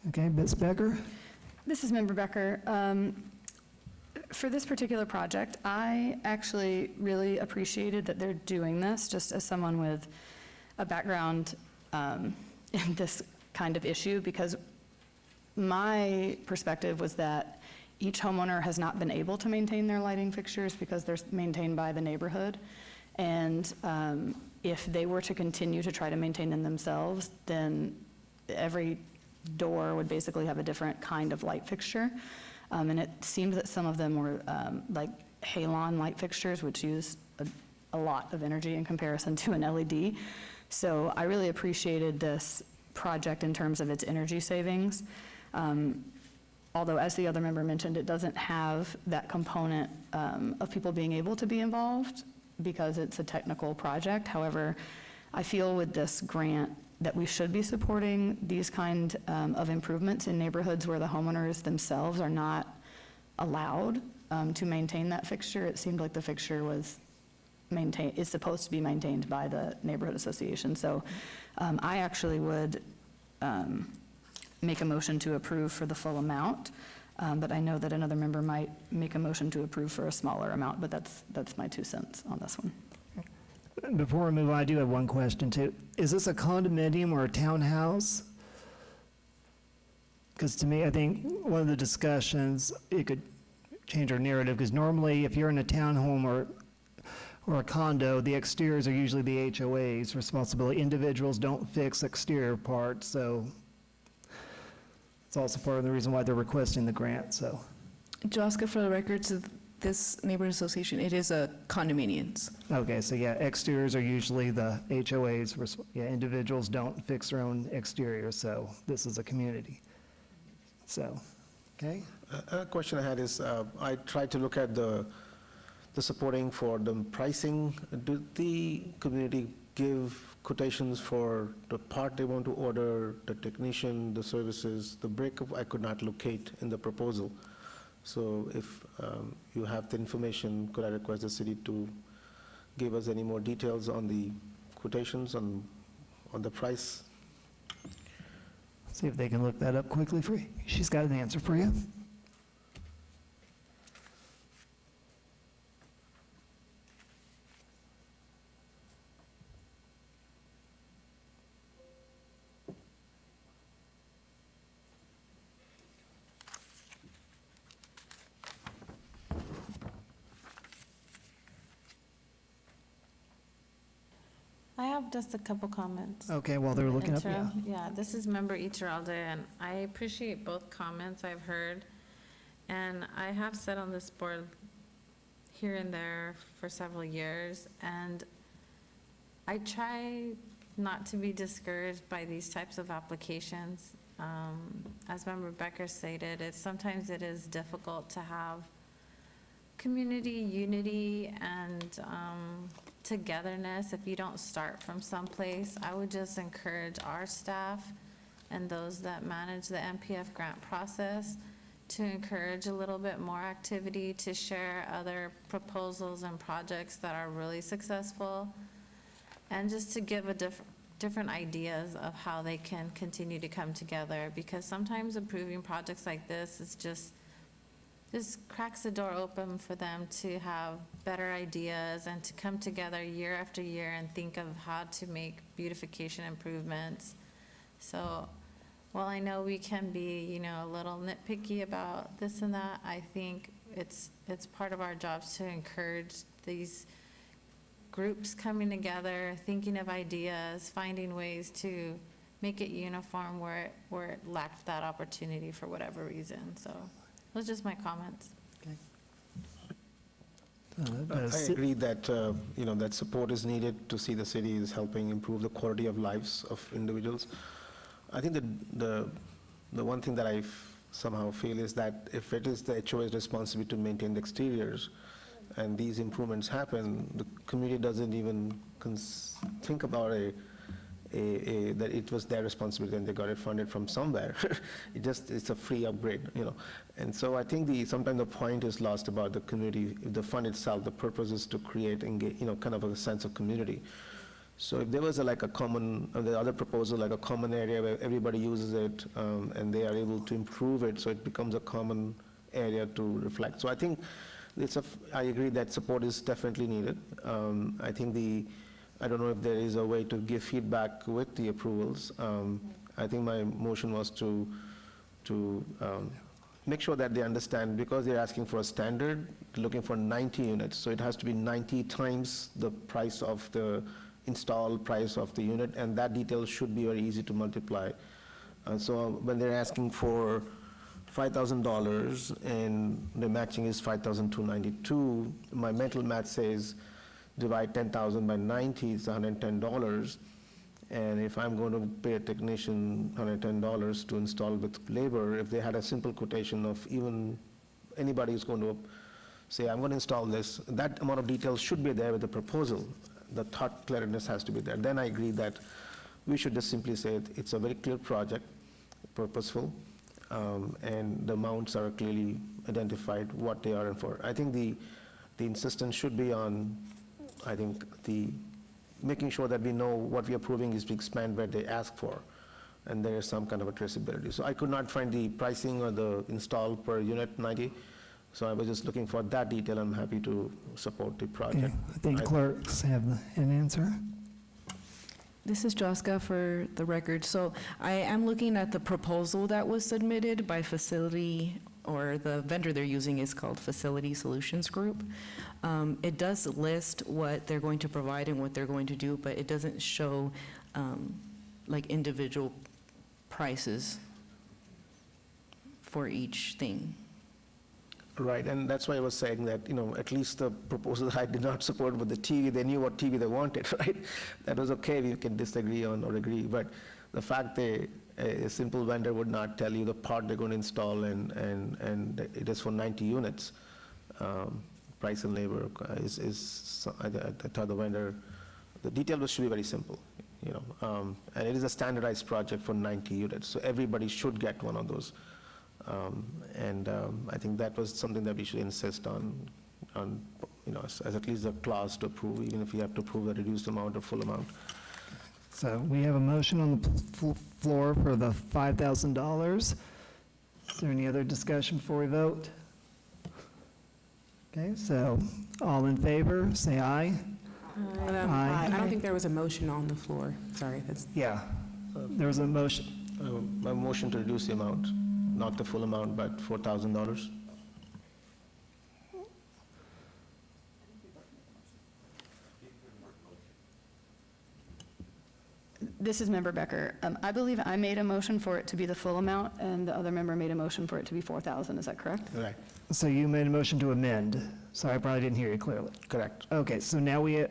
A: Okay, Ms. Becker?
B: This is Member Becker. For this particular project, I actually really appreciated that they're doing this, just as someone with a background in this kind of issue, because my perspective was that each homeowner has not been able to maintain their lighting fixtures because they're maintained by the neighborhood. And if they were to continue to try to maintain them themselves, then every door would basically have a different kind of light fixture. And it seemed that some of them were like halon light fixtures, which use a lot of energy in comparison to an LED. So I really appreciated this project in terms of its energy savings. Although, as the other member mentioned, it doesn't have that component of people being able to be involved because it's a technical project. However, I feel with this grant that we should be supporting these kind of improvements in neighborhoods where the homeowners themselves are not allowed to maintain that fixture. It seemed like the fixture is supposed to be maintained by the neighborhood association. So I actually would make a motion to approve for the full amount, but I know that another member might make a motion to approve for a smaller amount, but that's my 2 cents on this one.
A: Before we move on, I do have one question too. Is this a condominium or a townhouse? Because to me, I think one of the discussions, it could change our narrative, because normally if you're in a townhome or a condo, the exteriors are usually the HOA's responsibility. Individuals don't fix exterior parts, so it's also part of the reason why they're requesting the grant, so.
M: Joska, for the records of this neighborhood association, it is a condominiums.
A: Okay, so yeah, exteriors are usually the HOA's, yeah, individuals don't fix their own exteriors, so this is a community. So, okay?
C: A question I had is, I tried to look at the supporting for the pricing. Did the community give quotations for the part they want to order, the technician, the services, the breakup? I could not locate in the proposal. So if you have the information, could I request the city to give us any more details on the quotations, on the price?
A: See if they can look that up quickly for you. She's got an answer for you.
I: I have just a couple comments.
A: Okay, while they're looking up, yeah.
I: Yeah, this is Member Iturralde, and I appreciate both comments I've heard. And I have sat on this board here and there for several years, and I try not to be discouraged by these types of applications. As Member Becker stated, sometimes it is difficult to have community unity and togetherness if you don't start from someplace. I would just encourage our staff and those that manage the MPF grant process to encourage a little bit more activity, to share other proposals and projects that are really successful, and just to give a different ideas of how they can continue to come together, because sometimes approving projects like this is just cracks the door open for them to have better ideas and to come together year after year and think of how to make beautification improvements. So while I know we can be, a little nitpicky about this and that, I think it's part of our jobs to encourage these groups coming together, thinking of ideas, finding ways to make it uniform where it lacked that opportunity for whatever reason. So those are just my comments.
C: I agree that, that support is needed to see the city is helping improve the quality of lives of individuals. I think that the one thing that I somehow feel is that if it is the HOA's responsibility to maintain the exteriors, and these improvements happen, the community doesn't even think about that it was their responsibility and they got it funded from somewhere. It's a free upgrade, And so I think sometimes the point is lost about the community, the fund itself. The purpose is to create, kind of a sense of community. So if there was the other proposal, like a common area where everybody uses it, and they are able to improve it, so it becomes a common area to reflect. So I think I agree that support is definitely needed. I think I don't know if there is a way to give feedback with the approvals. I think my motion was to make sure that they understand, because they're asking for a standard, looking for 90 units, so it has to be 90 times the price of the installed price of the unit, and that detail should be very easy to multiply. So when they're asking for $5,000 and the matching is $5,292, my mental math says divide 10,000 by 90, it's $110. And if I'm going to pay a technician $110 to install with labor, if they had a simple quotation of even anybody who's going to say, I'm going to install this, that amount of detail should be there with the proposal. The thought clearness has to be there. Then I agree that we should just simply say it's a very clear project, purposeful, and the amounts are clearly identified, what they are for. I think the insistence should be on, making sure that we know what we're approving is to expand where they ask for, and there is some kind of a traceability. So I could not find the pricing or the install per unit 90, so I was just looking for that detail. I'm happy to support the project.
A: Okay, I think clerks have an answer.
D: This is Joska for the record. So I am looking at the proposal that was submitted by facility, or the vendor they're using is called Facility Solutions Group. It does list what they're going to provide and what they're going to do, but it doesn't show like individual prices for each thing.
C: Right, and that's why I was saying that, at least the proposal I did not support with the TV, they knew what TV they wanted, right? That was okay, we can disagree on or agree, but the fact a simple vendor would not tell you the part they're going to install and it is for 90 units, price and labor I thought the vendor, the detail should be very simple, and it is a standardized project for 90 units, so everybody should get one of those. I think that was something that we should insist on, as at least a clause to approve, even if we have to approve the reduced amount or full amount.
A: So we have a motion on the floor for the $5,000. Is there any other discussion before we vote? Okay, so all in favor, say aye. Aye.
E: I don't think there was a motion on the floor. Sorry,
A: Yeah, there was a motion.
C: My motion to reduce the amount, not the full amount, but $4,000.
B: This is Member Becker. I believe I made a motion for it to be the full amount, and the other member made a motion for it to be 4,000. Is that correct?
C: Right,
A: So you made a motion to amend. Sorry, I probably didn't hear you clearly.
C: correct.
A: Okay, so now we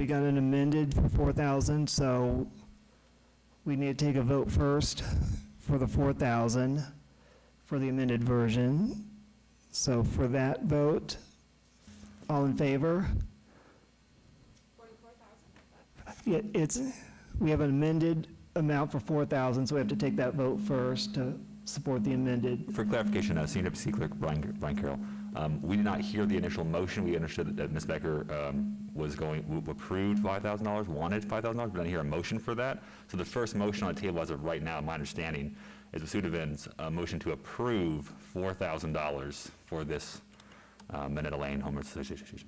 A: got an amended for 4,000, so we need to take a vote first for the 4,000 for the amended version. So for that vote, all in favor? 44,000. Yeah, we have an amended amount for 4,000, so we have to take that vote first to support the amended.
N: For clarification, Senior Deputy Clerk Brian Carroll, we did not hear the initial motion. We understood that Ms. Becker approved $5,000, wanted $5,000, but didn't hear a motion for that. So the first motion on the table as of right now, my understanding, is Sudavin's motion to approve $4,000 for this Minetta Lane Homeowners Association.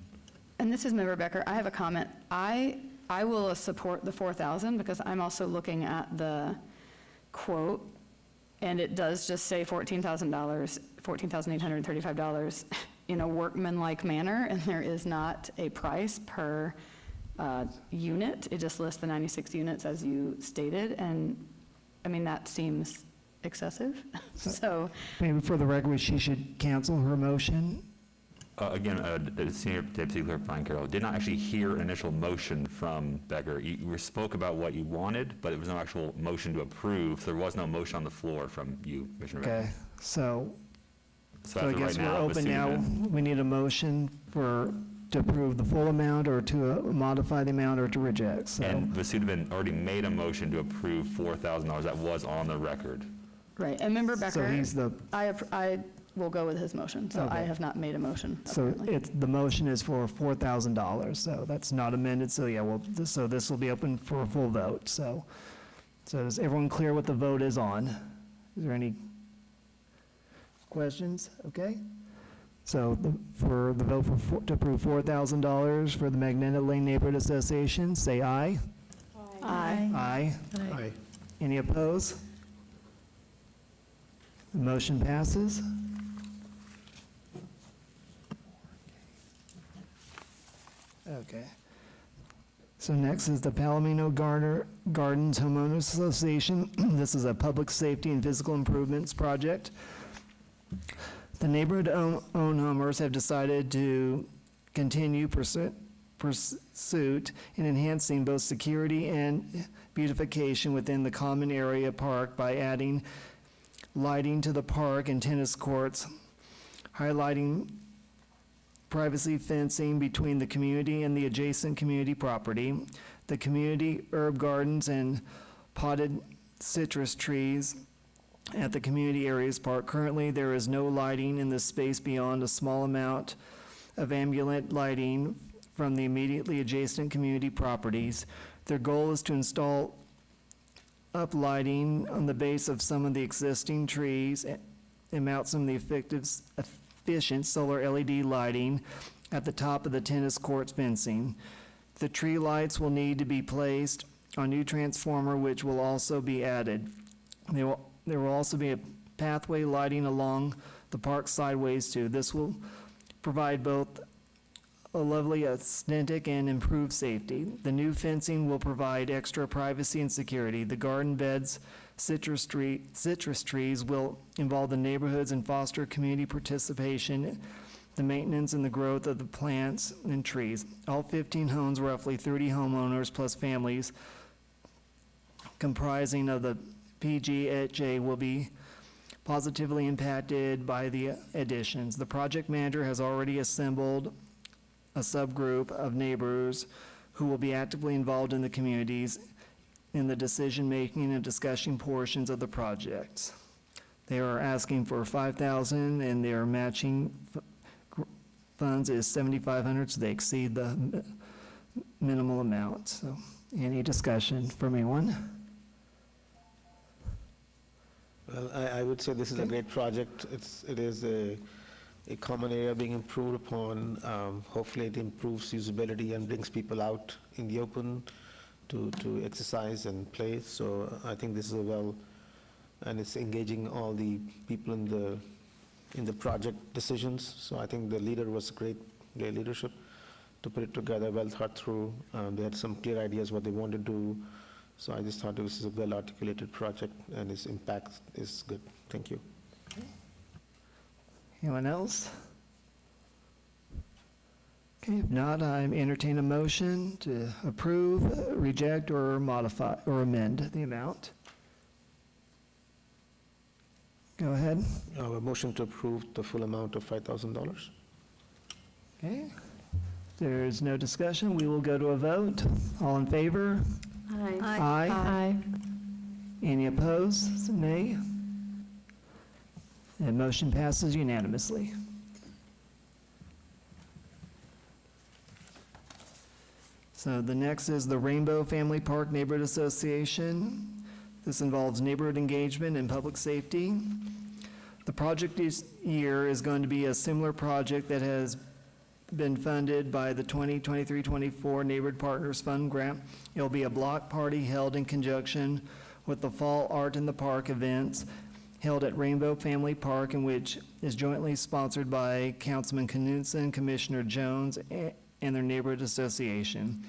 B: And this is Member Becker. I have a comment. I will support the 4,000 because I'm also looking at the quote, and it does just say $14,000, $14,835 in a workmanlike manner, and there is not a price per unit. It just lists the 96 units as you stated, and I mean, that seems excessive. So
A: Maybe for the record, she should cancel her motion.
N: Again, the Senior Deputy Clerk Brian Carroll did not actually hear an initial motion from Becker. You spoke about what you wanted, but it was no actual motion to approve. So there was no motion on the floor from you, Commissioner Becker.
A: Okay, so
N: So
A: I
N: as of
A: guess
N: right
A: we're
N: now,
A: open now.
N: Sudavin-
A: We need a motion to approve the full amount, or to modify the amount, or to reject. So,
N: And Sudavin already made a motion to approve $4,000. That was on the record.
B: right, and Member Becker,
A: he's the-
B: I will go with his motion, so I
A: Okay.
B: have not made a motion.
A: so
B: apparently.
A: the motion is for $4,000, so that's not amended. So yeah, well, so this will be open for a full vote. So is everyone clear what the vote is on? Is there any questions? Okay. So for the vote to approve $4,000 for the Magnetic Lane Neighborhood Association, say aye.
B: Aye.
A: Aye.
C: Aye.
A: Any opposed? The motion passes. Okay. So next is the Palomino Gardens Homeowners Association. This is a public safety and physical improvements project. The neighborhood-owned homeowners have decided to continue pursuit in enhancing both security and beautification within the common area park by adding lighting to the park and tennis courts, highlighting privacy fencing between the community and the adjacent community property, the community herb gardens and potted citrus trees at the community areas park. Currently, there is no lighting in this space beyond a small amount of ambient lighting from the immediately adjacent community properties. Their goal is to install up lighting on the base of some of the existing trees and mount some of the efficient solar LED lighting at the top of the tennis courts fencing. The tree lights will need to be placed on new transformer, which will also be added. There will also be a pathway lighting along the park sideways too. This will provide both a lovely aesthetic and improved safety. The new fencing will provide extra privacy and security. The garden beds, citrus trees will involve the neighborhoods and foster community participation, the maintenance and the growth of the plants and trees. All 15 homes, roughly 30 homeowners plus families comprising of the PGHA, will be positively impacted by the additions. The project manager has already assembled a subgroup of neighbors who will be actively involved in the communities in the decision-making and discussion portions of the projects. They are asking for $5,000, and their matching funds is $7,500, so they exceed the minimal amount. So, any discussion from anyone?
C: Well, I would say this is a great project. It is a common area being improved upon. Hopefully it improves usability and brings people out in the open to exercise and play. So I think this is and it's engaging all the people in the project decisions. So I think the leader was great leadership to put it together, well thought through. They had some clear ideas what they want to do. So I just thought this is a well-articulated project, and its impact is good. Thank you.
A: Anyone else? Okay, if not, I entertain a motion to approve, reject, or modify, or amend the amount. Go ahead.
C: A motion to approve the full amount of $5,000.
A: Okay. If there's no discussion, we will go to a vote. All in favor?
I: Aye.
A: Aye.
I: Aye.
A: Any opposed? Nay? And motion passes unanimously. So the next is the Rainbow Family Park Neighborhood Association. This involves neighborhood engagement and public safety. The project this year is going to be a similar project that has been funded by the 2023-24 Neighborhood Partners Fund grant. It'll be a block party held in conjunction with the Fall Art in the Park events held at Rainbow Family Park, in which is jointly sponsored by Councilman Knudsen, Commissioner Jones, and their neighborhood association.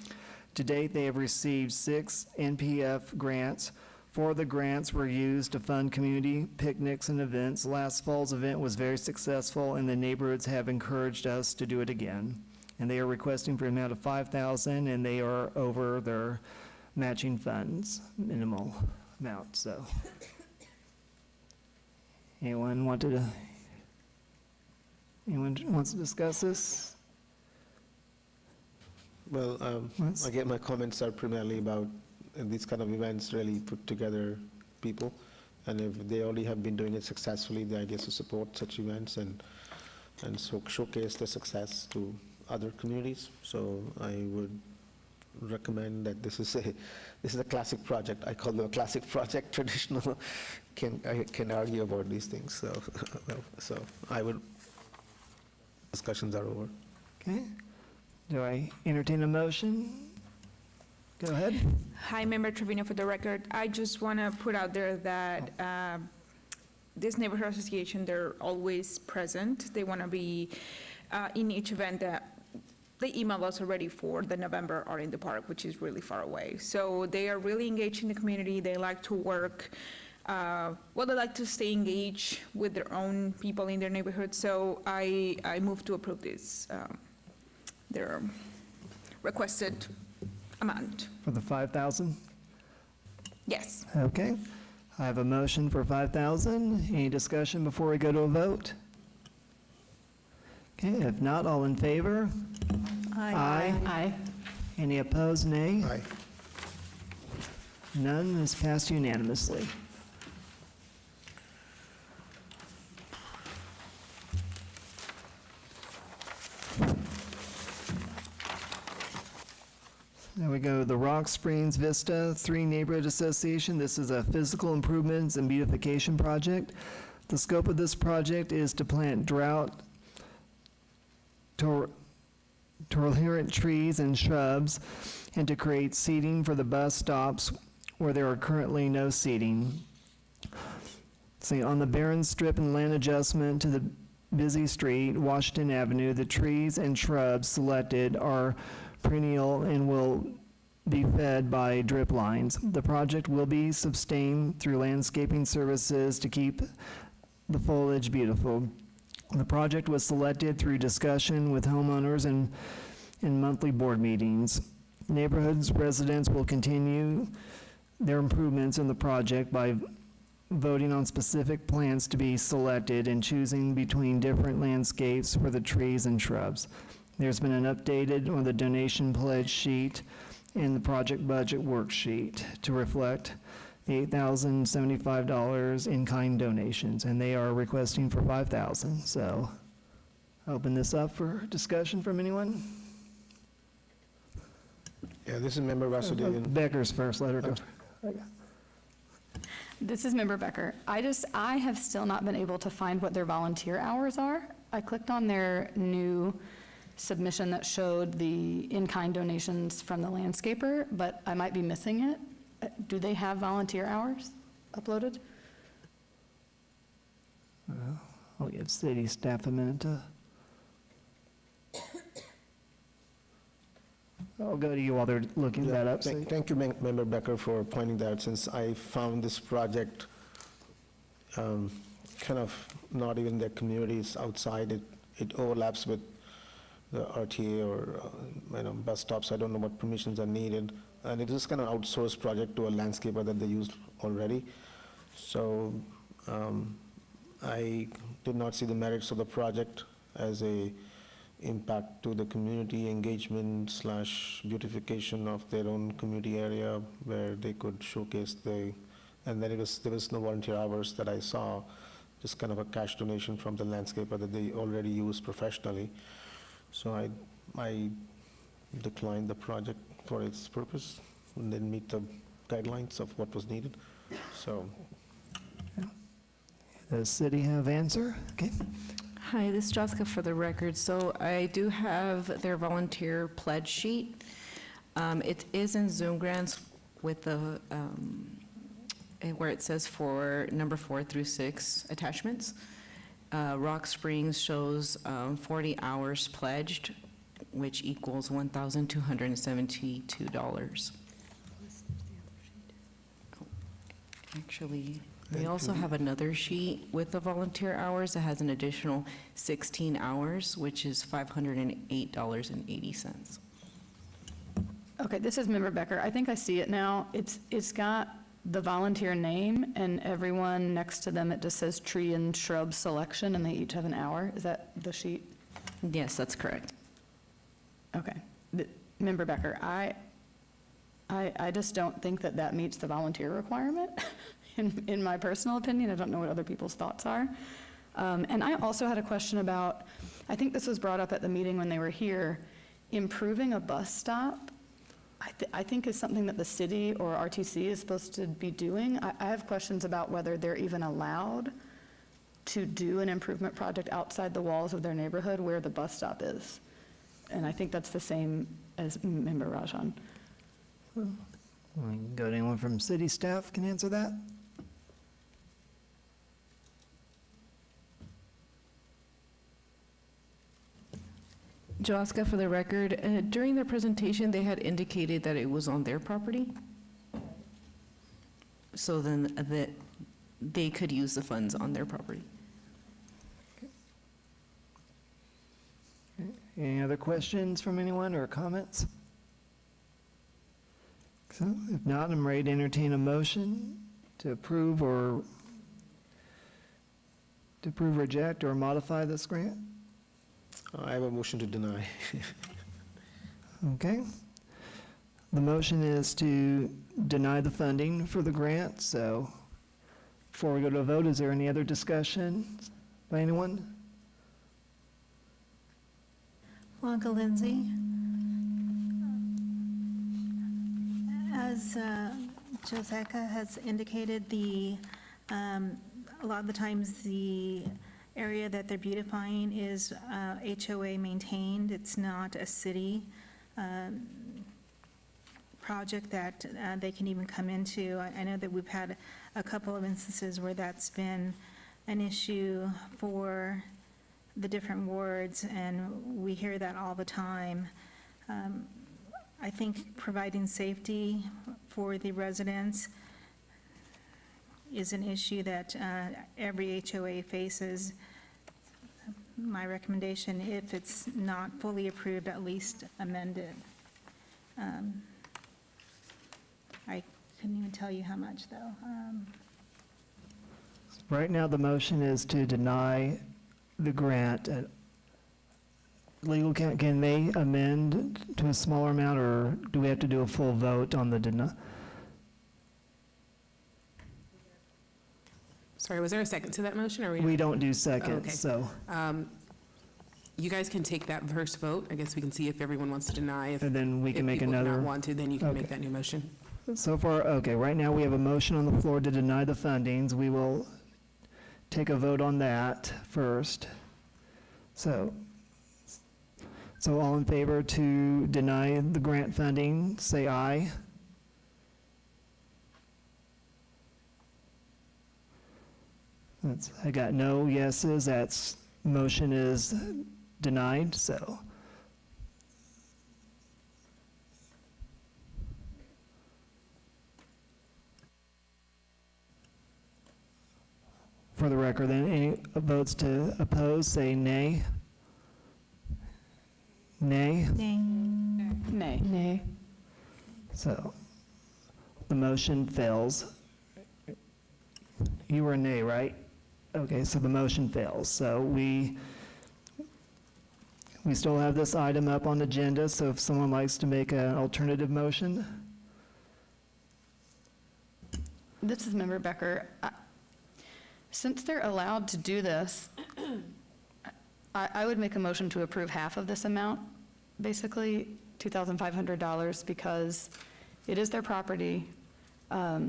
A: To date, they have received 6 NPF grants. 4 of the grants were used to fund community picnics and events. Last fall's event was very successful, and the neighborhoods have encouraged us to do it again. And they are requesting for an amount of $5,000, and they are over their matching funds, minimal amount, so. Anyone wants to discuss this?
C: Well, again, my comments are primarily about these kind of events really put together people. And if they already have been doing it successfully, the idea is to support such events and so showcase the success to other communities. So I would recommend that this is a classic project. I call it a classic project. Traditional I can argue about these things. So I would. Discussions are over.
A: Okay. Do I entertain a motion? Go ahead.
J: Hi, Member Trevino, for the record. I just want to put out there that this neighborhood association, they're always present. They want to be in each event that they emailed us already for the November Art in the Park, which is really far away. So they are really engaged in the community. They like to work, they like to stay engaged with their own people in their neighborhood. So I move to approve this, their requested amount.
A: For the 5,000?
J: Yes.
A: Okay. I have a motion for 5,000. Any discussion before we go to a vote? Okay, if not, all in favor? Aye.
B: Aye.
A: Any opposed, nay?
C: Aye.
A: None is passed unanimously. There we go, the Rock Springs Vista 3 Neighborhood Association. This is a physical improvements and beautification project. The scope of this project is to plant drought tolerant trees and shrubs and to create seating for the bus stops where there are currently no seating. See, on the barren strip and land adjustment to the busy street, Washington Avenue, the trees and shrubs selected are perennial and will be fed by drip lines. The project will be sustained through landscaping services to keep the foliage beautiful. The project was selected through discussion with homeowners and in monthly board meetings. Neighborhoods residents will continue their improvements in the project by voting on specific plants to be selected and choosing between different landscapes for the trees and shrubs. There's been an updated on the donation pledge sheet and the project budget worksheet to reflect the $8,075 in-kind donations, and they are requesting for $5,000. So open this up for discussion from anyone.
C: Yeah, this is Member Vasudevan.
A: Becker's first, let her go.
B: This is Member Becker. I have still not been able to find what their volunteer hours are. I clicked on their new submission that showed the in-kind donations from the landscaper, but I might be missing it. Do they have volunteer hours uploaded?
A: I'll give city staff a minute to. I'll go to you while they're looking that up.
C: Thank you, Member Becker, for pointing that out, since I found this project kind of not even the communities outside. It overlaps with the RTA or bus stops. I don't know what permissions are needed. And it is kind of outsourced project to a landscaper that they used already. So I did not see the merits of the project as a impact to the community engagement / beautification of their own community area where they could showcase and then there was no volunteer hours that I saw. just kind of a cash donation from the landscaper that they already use professionally. So I declined the project for its purpose and didn't meet the guidelines of what was needed. So
A: Does city have answer? Okay.
D: Hi, this is Jessica for the record. So I do have their volunteer pledge sheet. It is in Zoom grants with the, where it says for number 4 through 6 attachments. Rock Springs shows 40 hours pledged, which equals $1,272. Actually, they also have another sheet with the volunteer hours that has an additional 16 hours, which is $508.80.
B: Okay, this is Member Becker. I think I see it now. It's got the volunteer name, and everyone next to them, it just says tree and shrub selection, and they each have an hour. Is that the sheet?
D: Yes, that's correct.
B: Okay. Member Becker, I just don't think that that meets the volunteer requirement, in my personal opinion. I don't know what other people's thoughts are. And I also had a question about, I think this was brought up at the meeting when they were here, improving a bus stop. I think is something that the city or RTC is supposed to be doing. I have questions about whether they're even allowed to do an improvement project outside the walls of their neighborhood where the bus stop is. And I think that's the same as Member Rajan.
A: We can go to anyone from city staff can answer that?
D: Joaska, for the record, during their presentation, they had indicated that it was on their property. So then that they could use the funds on their property.
A: Any other questions from anyone or comments? So if not, I'm ready to entertain a motion to approve, reject, or modify this grant.
C: I have a motion to deny.
A: Okay. The motion is to deny the funding for the grant, so before we go to a vote, is there any other discussion by anyone?
H: Blanca Lindsay. As Joseka has indicated, a lot of the times the area that they're beautifying is HOA maintained. It's not a city project that they can even come into. I know that we've had a couple of instances where that's been an issue for the different wards, and we hear that all the time. I think providing safety for the residents is an issue that every HOA faces. My recommendation, if it's not fully approved, at least amend it. I couldn't even tell you how much, though.
A: Right now, the motion is to deny the grant. Legal, can they amend to a smaller amount, or do we have to do a full vote on the deny?
E: Sorry, was there a second to that motion, or
A: We don't do
E: okay.
A: seconds, so,
E: You guys can take that first vote. I guess we can see if everyone wants to deny.
A: and then we can make
E: If people do
A: another.
E: not want to, then you can make
A: Okay.
E: that new motion.
A: So far, okay, right now we have a motion on the floor to deny the fundings. We will take a vote on that first. So all in favor to deny the grant funding, say aye. I got no yeses, that's, motion is denied, so. For the record, then, any votes to oppose, say nay. Nay?
H: Nay.
B: Nay.
I: Nay.
A: So the motion fails. You were a nay, right? Okay, so the motion fails. So we still have this item up on the agenda, so if someone likes to make an alternative motion.
B: This is Member Becker. Since they're allowed to do this, I would make a motion to approve half of this amount, basically $2,500, because it is their property. As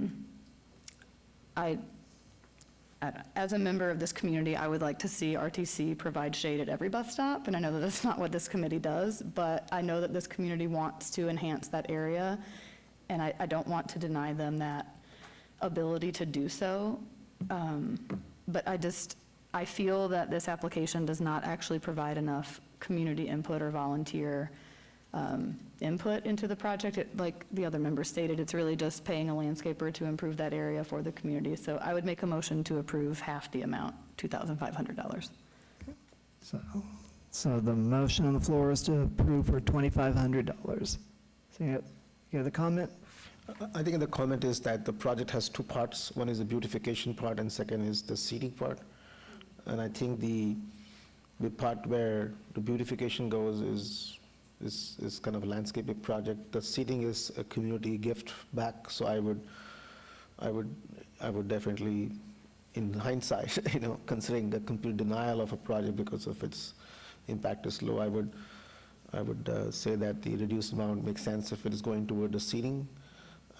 B: a member of this community, I would like to see RTC provide shade at every bus stop, and I know that that's not what this committee does, but I know that this community wants to enhance that area, and I don't want to deny them that ability to do so. But I feel that this application does not actually provide enough community input or volunteer input into the project. Like the other member stated, it's really just paying a landscaper to improve that area for the community. So I would make a motion to approve half the amount, $2,500.
A: So the motion on the floor is to approve for $2,500. So you have the comment?
C: I think the comment is that the project has two parts. One is the beautification part and second is the seating part. And I think the part where the beautification goes is kind of a landscaping project. The seating is a community gift back, so I would definitely, in hindsight, considering the complete denial of a project because of its impact is low, I would say that the reduced amount makes sense if it is going toward the seating.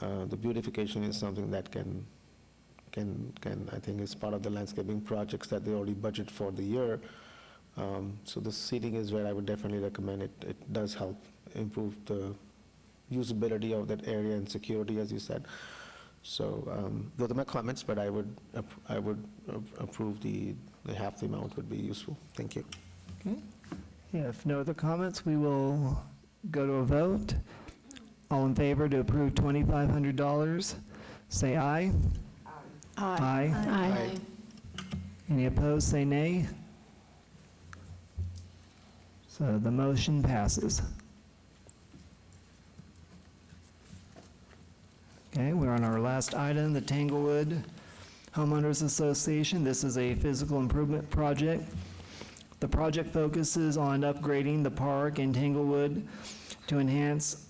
C: The beautification is something that can, I think, is part of the landscaping projects that they already budget for the year. So the seating is where I would definitely recommend it. It does help improve the usability of that area and security, as you said. So those are my comments, but I would approve the half the amount would be useful. Thank you.
A: Okay. Yeah, if no other comments, we will go to a vote. All in favor to approve $2,500, say aye. Aye.
K: Aye.
A: Any opposed, say nay. So the motion passes. Okay, we're on our last item, the Tanglewood Homeowners Association. This is a physical improvement project. The project focuses on upgrading the park in Tanglewood to enhance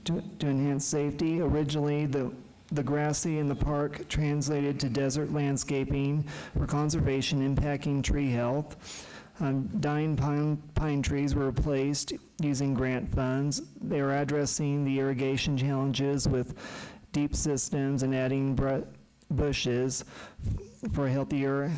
A: to enhance safety. Originally, the grassy in the park translated to desert landscaping for conservation, impacting tree health. Dying pine trees were replaced using grant funds. They are addressing the irrigation challenges with deep systems and adding bushes for a healthier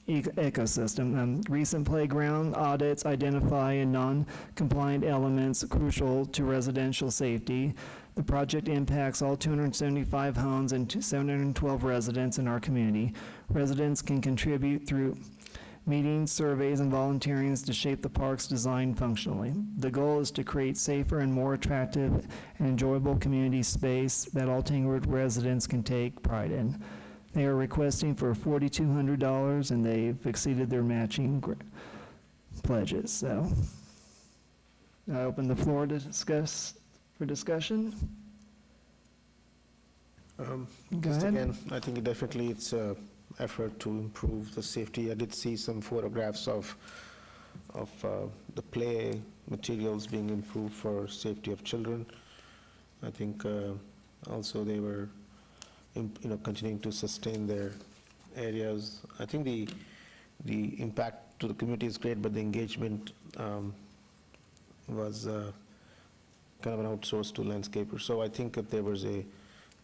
A: ecosystem. Recent playground audits identify non-compliant elements crucial to residential safety. The project impacts all 275 homes and 712 residents in our community. Residents can contribute through meetings, surveys, and volunteering to shape the park's design functionally. The goal is to create safer and more attractive and enjoyable community space that all Tanglewood residents can take pride in. They are requesting for $4,200, and they've exceeded their matching pledges. So I open the floor to discussion. Go
C: Just
A: ahead.
C: again, I think definitely it's an effort to improve the safety. I did see some photographs of the play materials being improved for safety of children. I think also they were continuing to sustain their areas. I think the impact to the community is great, but the engagement was kind of an outsource to landscapers. So I think if there was a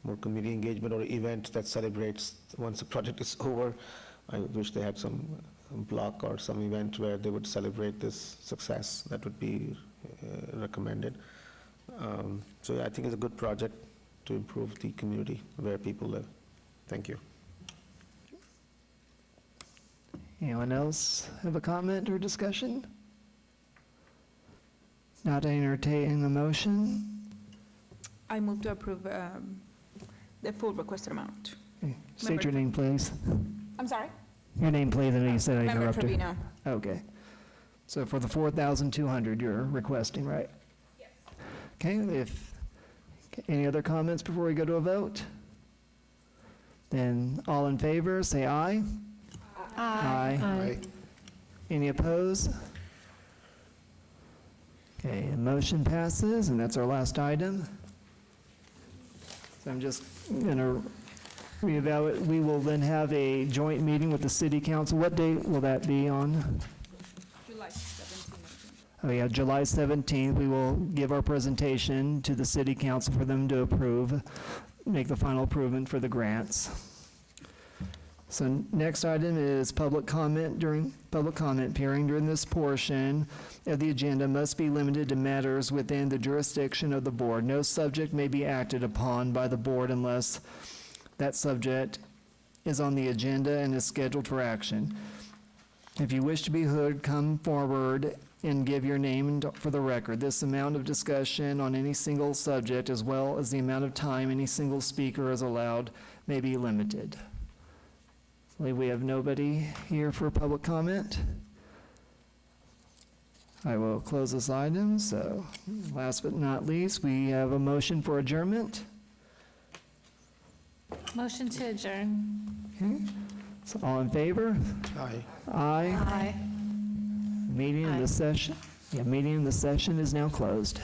C: more community engagement or event that celebrates once the project is over, I wish they had some block or some event where they would celebrate this success. That would be recommended. So yeah, I think it's a good project to improve the community where people live. Thank you.
A: Anyone else have a comment or discussion? Not entertaining the motion.
J: I move to approve the full requested amount.
A: Okay, state your name, please.
J: I'm sorry?
A: Your name, please, and you said I
J: Member
A: interrupted.
J: Trevino.
A: Okay. So for the 4,200 you're requesting, right? Yes. Okay, any other comments before we go to a vote? Then all in favor, say aye. Aye.
C: Aye.
A: Any opposed? Okay, the motion passes, and that's our last item. So I'm just going to reevaluate. We will then have a joint meeting with the city council. What date will that be on?
J: July 17th.
A: Oh, yeah, July 17th. We will give our presentation to the city council for them to approve, make the final approval for the grants. So next item is public comment period. During this portion of the agenda must be limited to matters within the jurisdiction of the board. No subject may be acted upon by the board unless that subject is on the agenda and is scheduled for action. If you wish to be heard, come forward and give your name for the record. This amount of discussion on any single subject, as well as the amount of time any single speaker is allowed, may be limited. I believe we have nobody here for public comment. I will close this item. So last but not least, we have a motion for adjournment.
I: Motion to adjourn.
A: Okay. So all in favor?
C: Aye.
A: Aye.
I: Aye.
A: Meeting in the session. Yeah, meeting in the session is now closed.